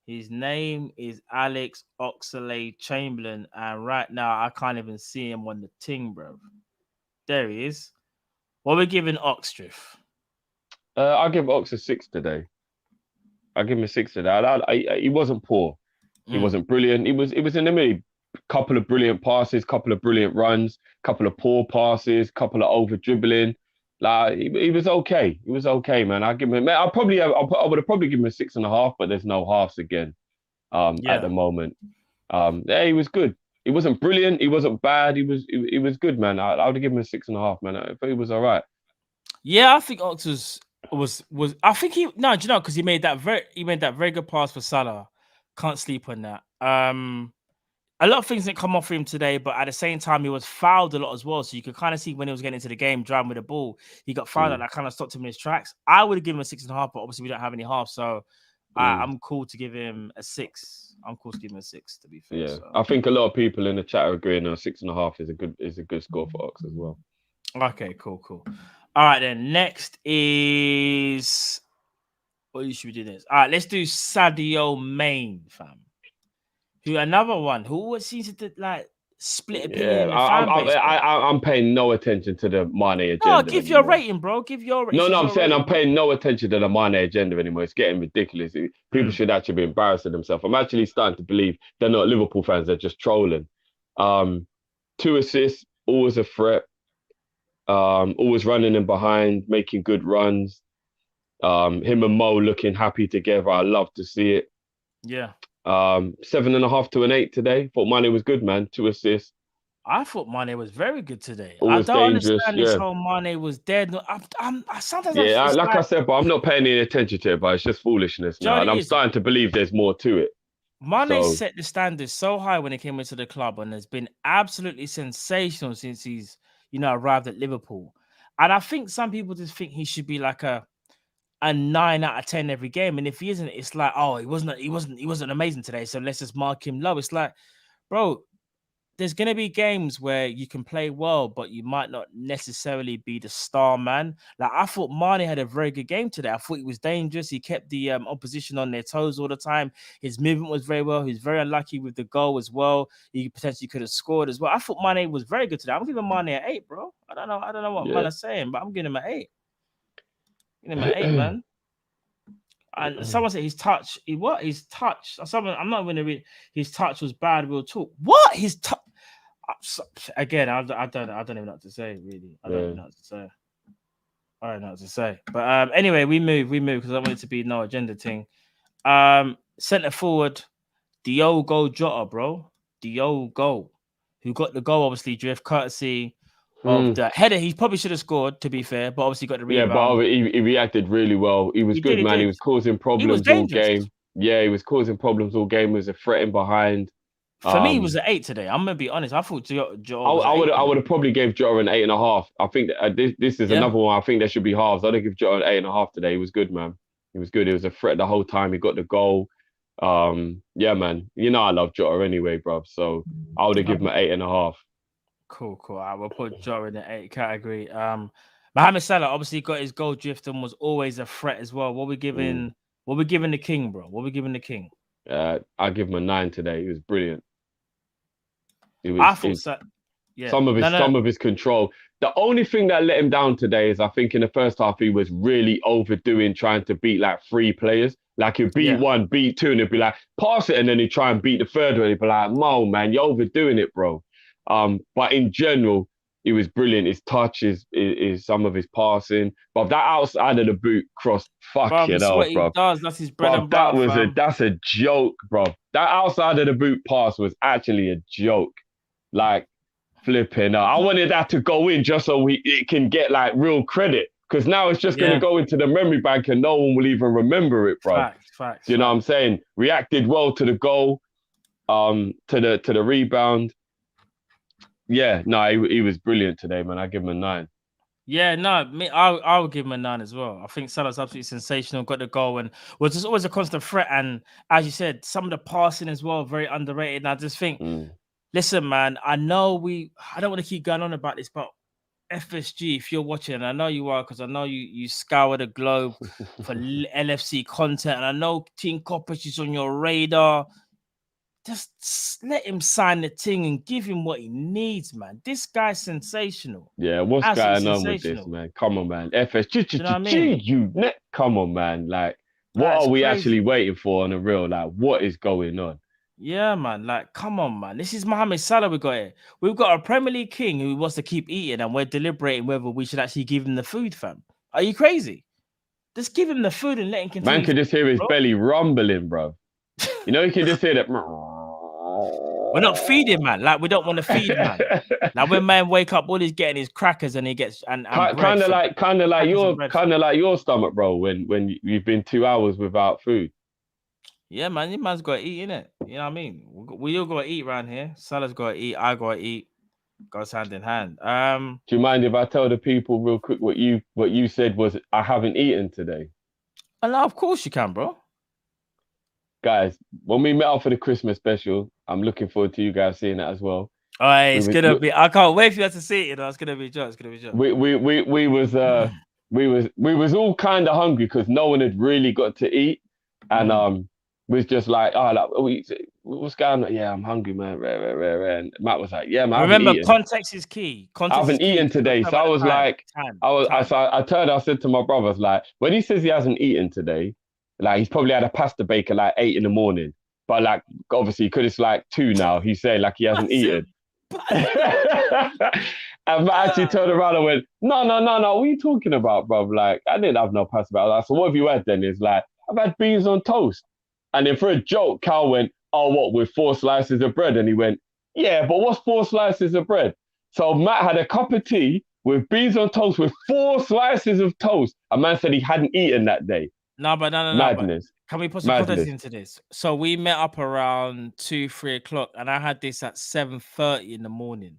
His name is Alex Oxlade-Chamberlain, and right now I can't even see him on the ting, bro. There he is. What are we giving Oxdrift? I'll give Ox a 6 today. I'll give him a 6 today. He wasn't poor. He wasn't brilliant. He was in the middle. Couple of brilliant passes, couple of brilliant runs, couple of poor passes, couple of over dribbling. Like, he was okay. He was okay, man. I'll give him. I would have probably given him a 6.5, but there's no halves again. At the moment. Yeah, he was good. He wasn't brilliant. He wasn't bad. He was good, man. I would have given him a 6.5, man. I thought he was all right. Yeah, I think Ox was. I think do you know, because he made that very good pass for Salah. Can't sleep on that. A lot of things didn't come off for him today, but at the same time, he was fouled a lot as well. So you could kind of see when he was getting into the game, driving with the ball, he got fouled, and that kind of stopped him in his tracks. I would have given him a 6.5, but obviously we don't have any half, so I'm cool to give him a 6. I'm cool to give him a 6, to be fair. Yeah, so. I think a lot of people in the chat are agreeing. 6.5 is a good score for Ox as well. Okay, cool. All right, then. Next is what should we do this? All right, let's do Sadio Mane, fam. Who another one who always seems to like split opinion in the fan base. I'm paying no attention to the Mane agenda. No, give your rating, bro. Give your rating. No, I'm saying I'm paying no attention to the Mane agenda anymore. It's getting ridiculous. People should actually be embarrassing themselves. I'm actually starting to believe they're not Liverpool fans. They're just trolling. 2 assists, always a threat. Always running in behind, making good runs. Him and Mo looking happy together. I love to see it. Yeah. 7.5 to an 8 today. Thought Mane was good, man. 2 assists. I thought Mane was very good today. I Always don't dangerous. understand this Yeah. whole Mane was dead. No, sometimes Yeah, it's like I like, said, but I'm not paying any attention to it, but it's just foolishness do you know now. what And it I'm is? starting to believe there's more to it. Mane So, set the standards so high when he came into the club and has been absolutely sensational since he's, arrived at Liverpool. And I think some people just think he should be like a 9 out of 10 every game. And if he isn't, it's like, oh, he wasn't amazing today, so let's just mark him low. It's like, bro, there's going to be games where you can play well, but you might not necessarily be the star man. Like, I thought Mane had a very good game today. I thought he was dangerous. He kept the opposition on their toes all the time. His movement was very well. He was very unlucky with the goal as well. He potentially could have scored as well. I thought Mane was very good today. I'm giving Mane an 8, bro. I don't know what man yeah. is saying, but I'm giving him an 8. Giving him an 8, man. And someone said his touch. His touch. Someone, I'm not going to read. His touch was bad. We'll talk. What? His touch. Again, I don't even know what to say. Really, I don't even know what to say. I don't know what to say. But anyway, we move because I want it to be no agenda thing. Centre forward, Diogo Jota, bro. Diogo, who got the goal, obviously, drift courtesy of the header. He probably should have scored, to be fair, but obviously got the Yeah, rebound. but he reacted really well. He was good, man. He was causing problems all game. Yeah, he was causing problems all game. He was a threat in behind. For me, he was an 8 today. I'm gonna be honest. I thought Jota I would have probably gave Jota an 8.5. I think that this is another one. I think there should be halves. I'd give Jota an 8.5 today. He was good, man. He was good. He was a threat the whole time. He got the goal. Yeah, man. You know I love Jota anyway, bro. So I would have given him an 8.5. Cool. I will put Jota in the 8 category. Mohamed Salah obviously got his goal drift and was always a threat as well. What we giving the king, bro? What we giving the king? I give him a 9 today. He was brilliant. Some of his control. The only thing that let him down today is I think in the first half he was really overdoing trying to beat like 3 players. Like he'd beat 1, beat 2, and he'd be like, pass it, and then he'd try and beat the third one. He'd be like, Mo, man, you're overdoing it, bro. But in general, he was brilliant. His touch is some of his passing. But that outside of the boot cross, fucking hell, bro. That's his bread and butter. That's a joke, bro. That outside of the boot pass was actually a joke. Like, flipping. I wanted that to go in just so it can get like real credit. Because now it's just going to go into the memory bank and no one will even remember it, bro. Facts. You know what I'm saying? Reacted well to the goal, to the rebound. Yeah, no, he was brilliant today, man. I give him a 9. Yeah, no, I would give him a 9 as well. I think Salah's absolutely sensational. Got the goal and was just always a constant threat. And as you said, some of the passing as well, very underrated. And I just think, listen, man, I don't want to keep going on about this, but FSG, if you're watching, and I know you are, because I know you scour the globe for LFC content, and I know Team Kopish is on your radar. Just let him sign the thing and give him what he needs, man. This guy's sensational. Yeah, what's going on with this, man? Come on, man. FSG, come on, man. Like, what are we actually waiting for on the real? Like, what is going on? Yeah, man. Like, come on, man. This is Mohamed Salah we got here. We've got a Premier League king who wants to keep eating, and we're deliberating whether we should actually give him the food, fam. Are you crazy? Just give him the food and let him continue. Man could just hear his belly rumbling, bro. You know, you can just hear that. We're not feeding, man. Like, we don't want to feed, man. Now, when man wake up, all he's getting is crackers, and he gets and kind of like your stomach, bro. When you've been 2 hours without food. Yeah, man, your man's got to eat, innit? You know what I mean? We all got to eat around here. Salah's got to eat. I got to eat. Goes hand in hand. Do you mind if I tell the people real quick what you said was I haven't eaten today? No, of course you can, bro. Guys, when we met up for the Christmas special, I'm looking forward to you guys seeing that as well. All right, it's gonna be. I can't wait for you to see it. You know, it's gonna be a joke. We was all kind of hungry because no one had really got to eat, and was just like, what's going on? Yeah, I'm hungry, man. And Matt was like, yeah, man. Remember, context is key. I haven't eaten today, so I was like, I turned. I said to my brothers, like, when he says he hasn't eaten today, like he's probably had a pasta bake at like 8 in the morning, but like obviously because it's like 2 now, he said like he hasn't eaten. And Matt actually turned around and went, no, what are you talking about, bro? Like, I didn't have no pasta bake. Like, so what have you had then? It's like, I've had beans on toast. And then for a joke, Cal went, oh, what, with 4 slices of bread? And he went, Yeah, but what's 4 slices of bread? So Matt had a cup of tea with beans on toast with 4 slices of toast. A man said he hadn't eaten that day. No, but no. But Madness. can we put some context Madness. into this? So we met up around 2-3 o'clock, and I had this at 7:30 in the morning.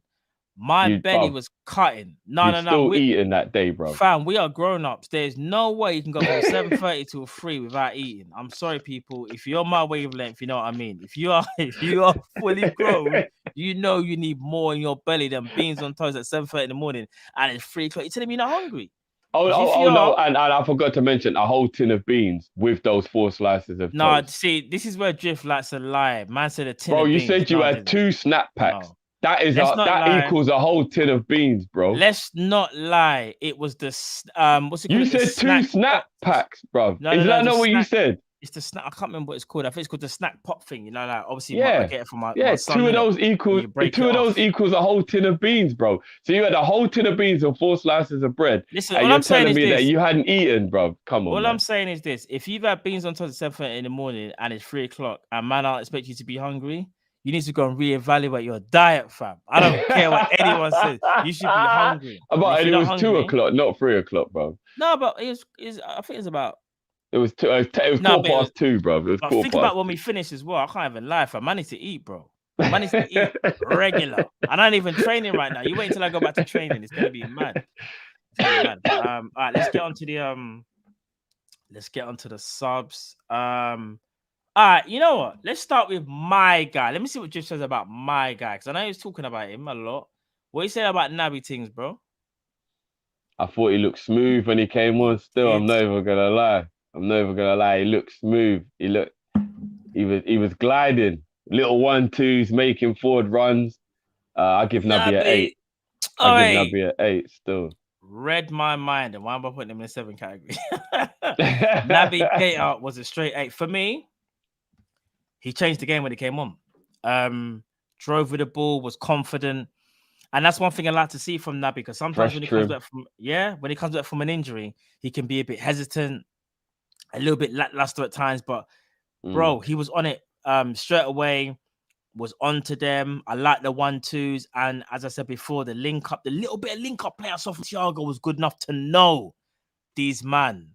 My belly was cutting. No. Still eating that day, bro. Fam, we are grown ups. There's no way you can go from 7:30 to 3 without eating. I'm sorry, people. If you're my wavelength, you know what I mean. If you are fully grown, you know you need more in your belly than beans on toast at 7:30 in the morning, and it's 3 o'clock. You're telling me you're not hungry? Oh no, and I forgot to mention a whole tin of beans with those 4 slices of toast. See, this is where Drift likes to lie. Man said a tin. Bro, of you beans. said you had 2 snap packs. No. That equals a whole tin of beans, bro. Let's not lie. It was the what's it called? You said 2 snap packs, bro. Is that not what you said? It's the snack. I can't remember what it's called. I think it's called the snack pop thing. You know, like obviously, I get it from my son, 2 of those equals 2 of those equals a whole tin of beans, bro. So you had a whole tin of beans and 4 slices of bread. Listen, and you're telling me that you hadn't eaten, bro. Come on. All I'm saying is this: if you've had beans on toast at 7:30 in the morning and it's 3 o'clock, and man, I expect you to be hungry. You need to go and reevaluate your diet, fam. I don't care what anyone says. You should be hungry. But it was 2 o'clock, not 3 o'clock, bro. No, but I think it's about. It was 2:15, bro. It was think about when we finish as well. I can't even lie, fam. I need to eat, bro. I need to eat regular. I'm not even training right now. You wait until I go back to training. It's gonna be mad. But, all right, let's get onto the subs. All right, you know what? Let's start with my guy. Let me see what Drift says about my guy, because I know he's talking about him a lot. What you say about Naby things, bro? I thought he looked smooth when he came on. Still, I'm never gonna lie. He looked smooth. He was gliding. Little 1-2s, making forward runs. I give Naby an 8. I give Naby an 8 still. Read my mind, and why am I putting him in the 7 category? Naby Keita was a straight 8 for me. He changed the game when he came on. Drove with the ball, was confident. And that's one thing I like to see from Naby, because sometimes when he comes back from an injury, he can be a bit hesitant, a little bit lackluster at times. But bro, he was on it straight away, was onto them. I like the 1-2s. And as I said before, the little bit of link up play off of Thiago was good enough to know these men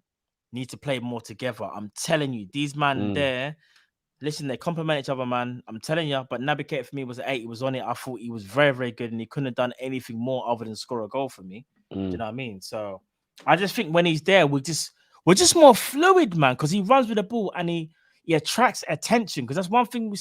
need to play more together. I'm telling you, these men there. Listen, they complement each other, man. I'm telling you. But Naby Keita for me was an 8. He was on it. I thought he was very, very good, and he couldn't have done anything more other than score a goal for me. Do you know what I mean? So I just think when he's there, we're just more fluid, man, because he runs with the ball and he attracts attention. Because that's one thing we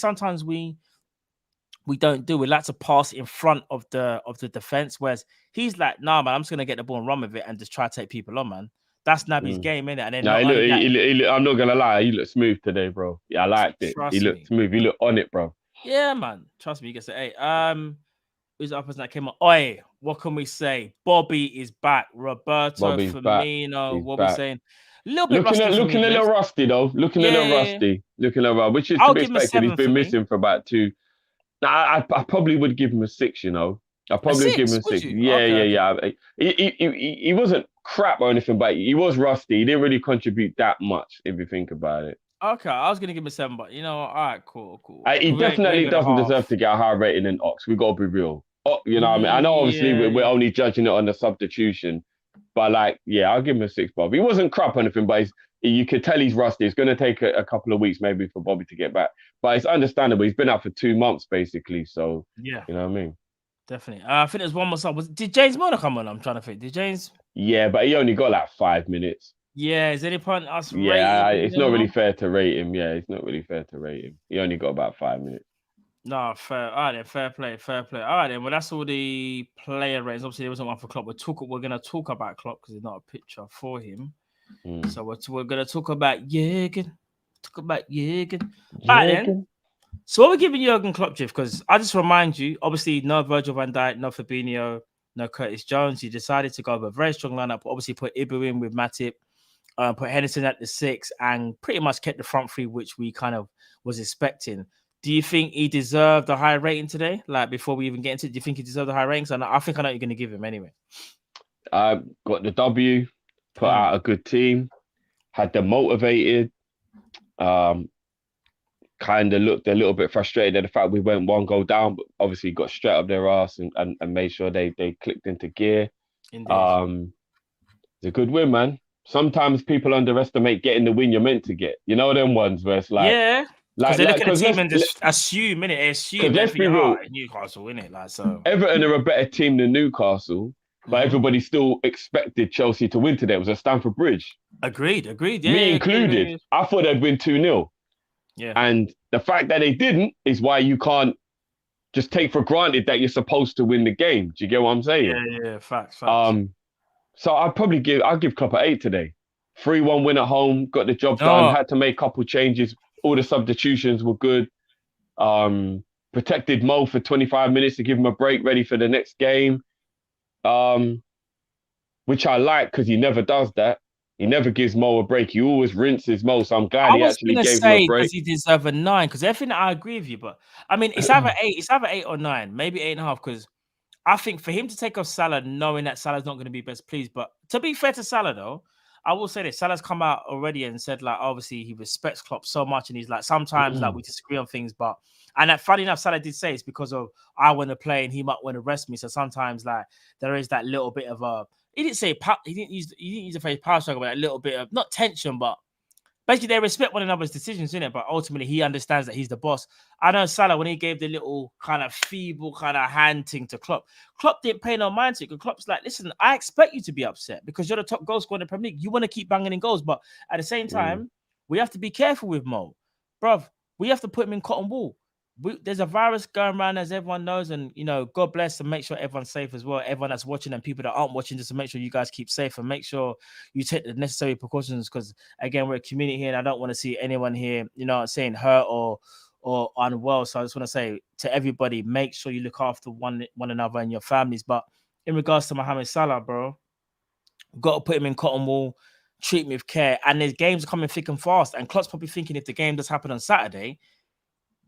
don't do. We like to pass in front of the defense, whereas he's like, nah, man, I'm just gonna get the ball and run with it and just try to take people on, man. That's Naby's game, innit? And then I'm not gonna lie, he looked smooth today, bro. Yeah, I liked it. He looked smooth. He looked on it, bro. Yeah, man. Trust me, he gets an 8. Who's the other person that came on? Oi, what can we say? Bobby is back. Roberto Firmino. What we saying? A little bit rusty. Looking a little rusty though. Looking a little rusty, which is to be expected. He's been missing for about 2. Nah, I probably would give him a 6. You know, I probably would give him a 6. Yeah. He wasn't crap or anything, but he was rusty. He didn't really contribute that much if you think about it. Okay, I was gonna give him a 7, but you know, all right, cool. He definitely doesn't deserve to get a higher rating than Ox. We gotta be real. You know what I mean? I know obviously we're only judging it on the substitution, but I'll give him a 6, Bob. He wasn't crap or anything, but you could tell he's rusty. It's gonna take a couple of weeks maybe for Bobby to get back, but it's understandable. He's been out for 2 months basically, so you know what I mean. Definitely. I think there's one more sub. Did James Milner come on? I'm trying to think. Did James? Yeah, but he only got like 5 minutes. Yeah, is there any point us rating? Yeah, it's not really fair to rate him. Yeah, it's not really fair to rate him. He only got about 5 minutes. No, fair. All right, then, fair play. All right, then. Well, that's all the player ratings. Obviously, there wasn't one for Klopp. We're going to talk about Klopp because there's not a picture for him. So we're going to talk about Jürgen. All right, then. So what we're giving Jürgen Klopp, Jeff, because I just remind you, obviously, no Virgil van Dijk, no Fabinho, no Curtis Jones. He decided to go with a very strong lineup. Obviously, put Ibu in with Matip, put Henderson at the 6, and pretty much kept the front 3, which we kind of was expecting. Do you think he deserved a high rating today? Like, before we even get into it, do you think he deserved a high rating? So I think I know what you're going to give him anyway. Got the W, put out a good team, had them motivated. kind of looked a little bit frustrated at the fact we went 1 goal down, but obviously got straight up their ass and made sure they clicked into gear. Indeed. It's a good win, man. Sometimes people underestimate getting the win you're meant to get. You know them ones where it's like, yeah. Because they look at the team and just assume, innit? They assume let's be real, Newcastle, innit? Like, so. Everton are a better team than Newcastle, but everybody still expected Chelsea to win today. It was at Stamford Bridge. Agreed. Yeah, Me included. Yeah. I thought they'd win 2-0. Yeah. And the fact that they didn't is why you can't just take for granted that you're supposed to win the game. Do you get what I'm saying? Yeah. Facts. So I'll give Klopp an 8 today. 3-1 win at home, got the job done, had to make a couple changes. All the substitutions were good. Protected Mo for 25 minutes to give him a break, ready for the next game. Which I like because he never does that. He never gives Mo a break. He always rinses Mo. So I'm glad he actually gave him a break. Does he deserve a 9? Because everything I agree with you, but I mean, it's either 8. It's either 8 or 9, maybe 8.5. Because I think for him to take off Salah, knowing that Salah's not going to be best pleased. But to be fair to Salah, though, I will say this: Salah's come out already and said, like, obviously he respects Klopp so much, and he's like, sometimes like we disagree on things, but funny enough, Salah did say it's because of I want to play and he might want to rest me. So sometimes like there is that little bit of a. He didn't use the phrase power struggle, but a little bit of not tension, but basically they respect one another's decisions, innit? But ultimately he understands that he's the boss. I know Salah, when he gave the little kind of feeble kind of hand thing to Klopp didn't pay no mind to it. Because Klopp's like, listen, I expect you to be upset because you're the top goal scorer in the Premier League. You want to keep banging in goals, but at the same time, we have to be careful with Mo, bruv. We have to put him in cotton wool. There's a virus going around, as everyone knows, and God bless and make sure everyone's safe as well. Everyone that's watching and people that aren't watching, just to make sure you guys keep safe and make sure you take the necessary precautions. Because again, we're a community here, and I don't want to see anyone here, saying hurt or unwell. So I just want to say to everybody, make sure you look after one another and your families. But in regards to Mohamed Salah, bro, we've got to put him in cotton wool, treat him with care. And there's games coming thick and fast. And Klopp's probably thinking if the game does happen on Saturday,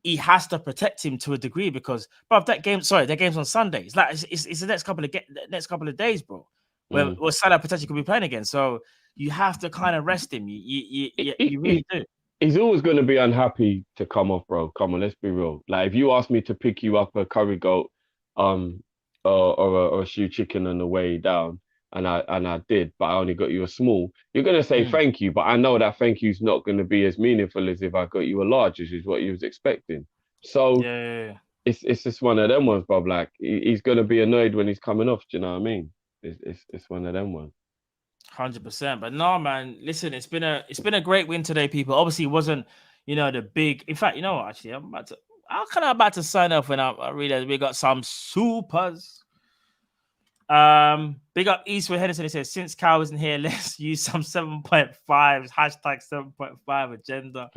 he has to protect him to a degree because, bro, that game's on Sunday. It's like it's the next couple of days, bro. Where Salah potentially could be playing again. So you have to kind of rest him. You really do. He's always going to be unhappy to come off, bro. Come on, let's be real. Like if you ask me to pick you up a curry goat, or a shoe chicken on the way down, and I did, but I only got you a small, you're going to say thank you, but I know that thank you's not going to be as meaningful as if I got you a large, which is what you was expecting. So it's just one of them ones, Bob. Like he's going to be annoyed when he's coming off. Do you know what I mean? It's one of them ones. 100%. But no, man, listen, it's been a great win today, people. Obviously, it wasn't, the big. In fact, you know what? Actually, I'm about to sign off when I realize we got some supers. Big up Eastwood Henderson. He says, since Cal isn't here, let's use some 7.5s, hashtag 7.5 agenda.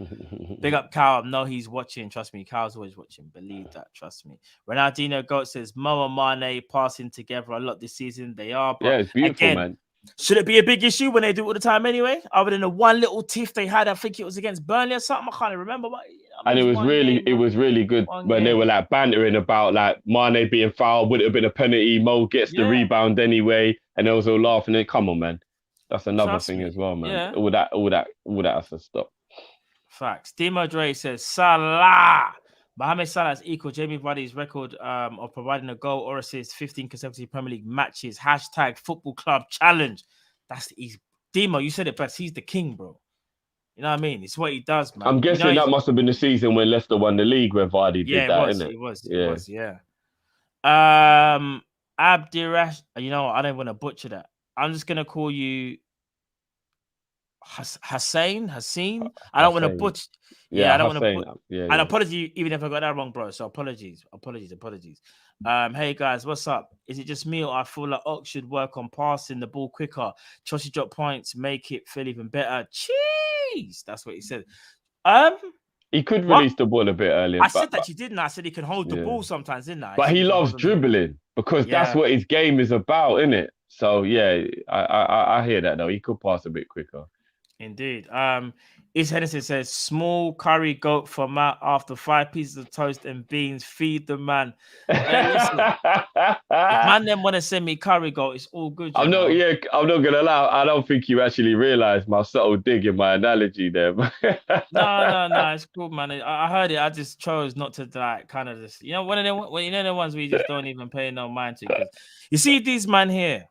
Big up Cal. No, he's watching. Trust me, Cal's always watching. Believe that. Trust me. Ronaldinho Goat says, Mo and Mane passing together a lot this season. They are. But it's beautiful, again, man. Should it be a big issue when they do it all the time anyway? Other than the one little tiff they had, I think it was against Burnley or something. I can't remember. But and it was really good when they were like bantering about like Mane being fouled, would it have been a penalty? Mo gets the rebound anyway, and they was all laughing. And come on, man, that's another thing as well, man. Yeah. All that has to stop. Facts. Demo Dre says Salah. Mohamed Salah has equaled Jamie Vardy's record of providing a goal or assist 15 consecutive Premier League matches. Hashtag football club challenge. That's easy. Demo, you said it best. He's the king, bro. You know what I mean? It's what he does, man. I'm guessing that must have been the season when Leicester won the league where Vardy did that, isn't it? It was. Abdirash, you know what? I don't want to butcher that. I'm just going to call you Hussein. I don't want to butcher. I don't want to butcher. And apologies even if I got that wrong, bro. So apologies. Hey guys, what's up? Is it just me or I feel like Ox should work on passing the ball quicker? Chelsea drop points, make it feel even better. Jeez, that's what he said. He could release the ball a bit earlier. I said that you didn't. I said he can hold the ball sometimes, didn't I? But he loves dribbling because that's what his game is about, isn't it? So yeah, I hear that though. He could pass a bit quicker. Indeed. East Henderson says small curry goat for Matt after 5 pieces of toast and beans. Feed the man. Listen, if man them want to send me curry goat, it's all good. I'm not gonna lie. I don't think you actually realised my subtle dig in my analogy there. No, it's cool, man. I heard it. I just chose not to like kind of just, one of them. Well, the ones we just don't even pay no mind to. Because you see these man here.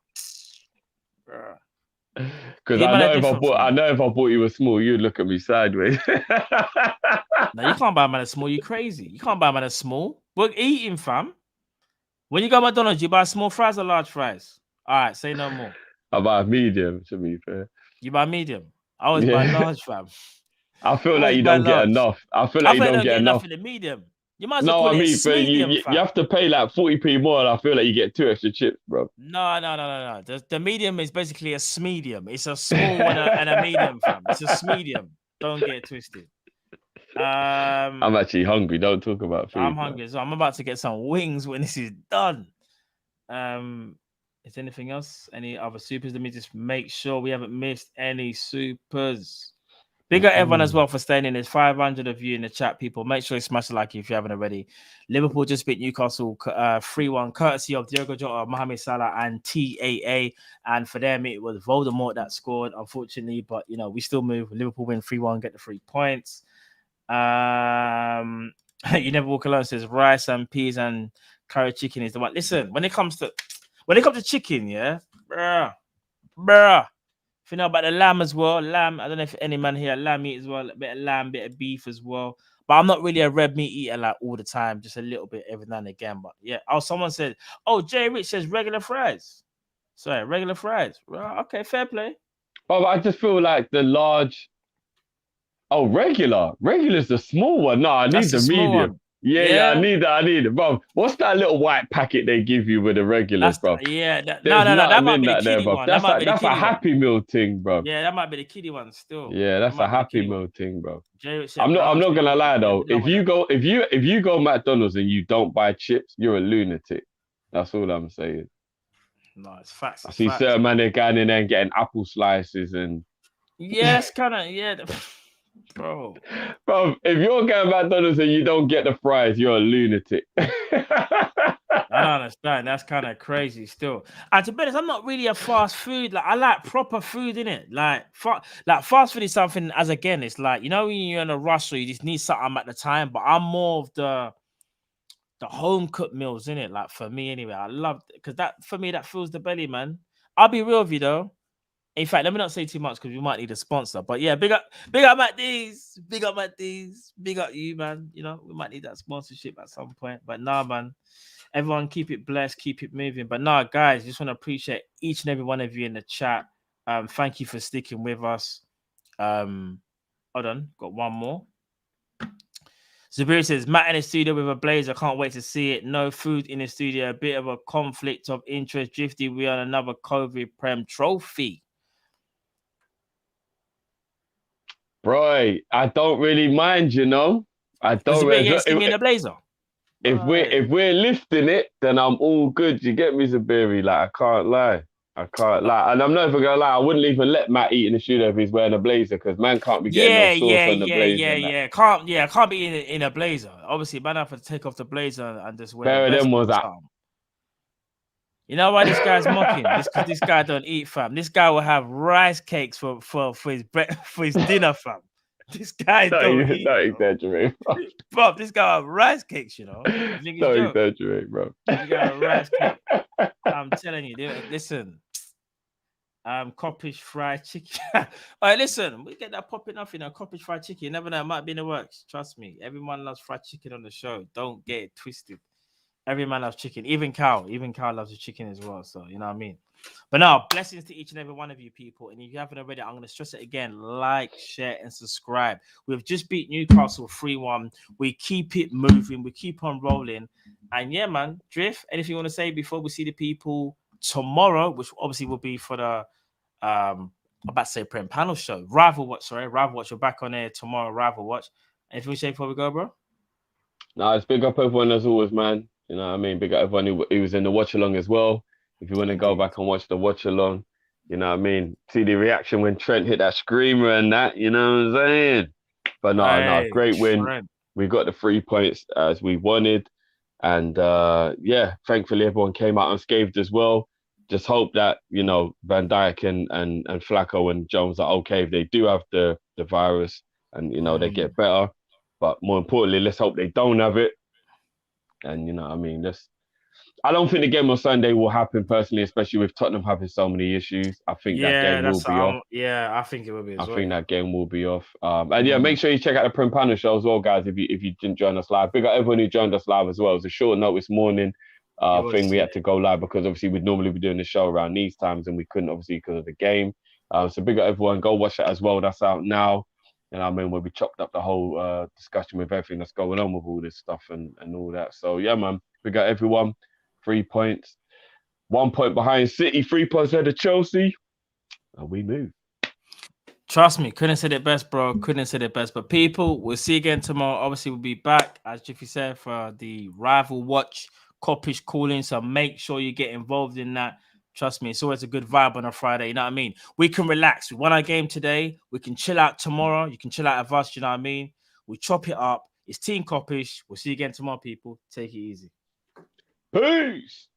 Because I know if I bought you a small, you'd look at me sideways. No, you can't buy a man a small. You crazy? You can't buy a man a small. We're eating, fam. When you go to McDonald's, you buy small fries or large fries? All right, say no more. I buy medium, to be fair. You buy medium. I always buy large, fam. I feel like you don't get enough. I feel like you don't get enough in the medium. You might as well call it medium, you have to pay like 40p more, and I feel like you get 2 extra chips, bro. No. The medium is basically a smedium. It's a small and a medium, fam. It's a smedium. Don't get it twisted. I'm actually hungry. Don't talk about food. I'm hungry, so I'm about to get some wings when this is done. Is anything else? Any other supers? Let me just make sure we haven't missed any supers. Big up everyone as well for staying in. There's 500 of you in the chat, people. Make sure you smash the like if you haven't already. Liverpool just beat Newcastle 3-1, courtesy of Diogo Jota, Mohamed Salah, and TAA. And for them, it was Voldemort that scored, unfortunately. But, we still move. Liverpool win 3-1, get the 3 points. You Never Walk Alone says rice and peas and curry chicken is the one. Listen, when it comes to chicken, yeah, bruh. If you know about the lamb as well, lamb. I don't know if any man here lamb eat as well. A bit of lamb, bit of beef as well. But I'm not really a red meat eater like all the time, just a little bit every now and again. But yeah. Oh, someone said, Jay Rich says regular fries. Sorry, regular fries. Right, okay, fair play. Oh, I just feel like the large. Oh, regular. Regular's the small one. No, I need the medium. One. Yeah, I need it, bro. What's that little white packet they give you with the regulars, bro? Yeah, that might be the kiddie one. That's a Happy Meal thing, bro. Yeah, that might be the kiddie one still. Yeah, that's a Happy Meal thing, bro. I'm not gonna lie though. If you go McDonald's and you don't buy chips, you're a lunatic. That's all I'm saying. No, it's facts. I see certain man they're going in there and getting apple slices and. Yes, kind of Bro, if you're going McDonald's and you don't get the fries, you're a lunatic. I don't understand. That's kind of crazy still. And to be honest, I'm not really a fast food. Like I like proper food, innit? Like fast food is something, as again, it's like, when you're in a rush or you just need something at the time. But I'm more of the home cooked meals, innit? Like for me anyway. I love it because that for me that fills the belly, man. I'll be real with you though. In fact, let me not say too much because we might need a sponsor. But yeah, big up Matt D's, big up you, man. We might need that sponsorship at some point. But nah, man, everyone keep it blessed, keep it moving. But nah, guys, just want to appreciate each and every one of you in the chat. Thank you for sticking with us. Hold on, got one more. Zabir says, Matt in the studio with a blazer. Can't wait to see it. No food in the studio. A bit of a conflict of interest. Drifty, we on another COVID Prem trophy. Bro, I don't really mind, I don't really. In a blazer. If we're lifting it, then I'm all good. You get me, Zabiri? Like I can't lie, and I'm not even gonna lie. I wouldn't even let Matt eat in the studio if he's wearing a blazer because man can't be getting no sauce on the blazer. Can't be in a blazer. Obviously, man have to take off the blazer and just wear. Better them was that. You know why this guy's mocking? This guy don't eat, fam. This guy will have rice cakes for his dinner, fam. This guy don't eat. Don't exaggerate, bro. This guy will have rice cakes, Don't exaggerate, bro. This guy have rice cake. I'm telling you, listen. Kopish fried chicken. All right, listen, we get that popping off, Kopish fried chicken. You never know, it might be in the works. Trust me. Everyone loves fried chicken on the show. Don't get it twisted. Every man loves chicken. Even Cal loves the chicken as well. So, you know what I mean? But now, blessings to each and every one of you people. And if you haven't already, I'm going to stress it again. Like, share, and subscribe. We've just beat Newcastle 3-1. We keep it moving. We keep on rolling. And yeah, man, Drift, anything you want to say before we see the people tomorrow, which obviously will be for the, I'm about to say Prem panel show. Rival Watch. We're back on air tomorrow, Rival Watch. Anything you say before we go, bro? No, it's big up everyone as always, man. You know what I mean? Big up everyone who was in the watch along as well. If you want to go back and watch the watch along, You know what I mean? See the reaction when Trent hit that screamer and that, you know what I'm saying? But no, great win. Trent. We got the 3 points as we wanted. And yeah, thankfully everyone came out unscathed as well. Just hope that, you know, Van Dijk and Flacco and Jones are okay if they do have the virus and, you know, they get better. But more importantly, let's hope they don't have it. And, you know, I mean, I don't think the game on Sunday will happen personally, especially with Tottenham having so many issues. I think that game will be off. Yeah, I think it will be as well. I think that game will be off. And yeah, make sure you check out the Prim Panel show as well, guys, if you didn't join us live. Big up everyone who joined us live as well. It was a short notice morning thing. We had to go live because obviously we'd normally be doing the show around these times and we couldn't obviously because of the game. So big up everyone. Go watch it as well. That's out now. And I mean, where we chopped up the whole discussion with everything that's going on with all this stuff and all that. So yeah, man, big up everyone. 3 points. 1 point behind City, 3 points ahead of Chelsea. And we move. Trust me, couldn't have said it best, bro. Couldn't have said it best. But people, we'll see you again tomorrow. Obviously, we'll be back, as Jiffy said, for the rival watch Kop-Ish calling. So make sure you get involved in that. Trust me, it's always a good vibe on a Friday. You know what I mean? We can relax. We won our game today. We can chill out tomorrow. You can chill out with us. You know what I mean? We chop it up. It's Team Kop-Ish. We'll see you again tomorrow, people. Take it easy. Peace.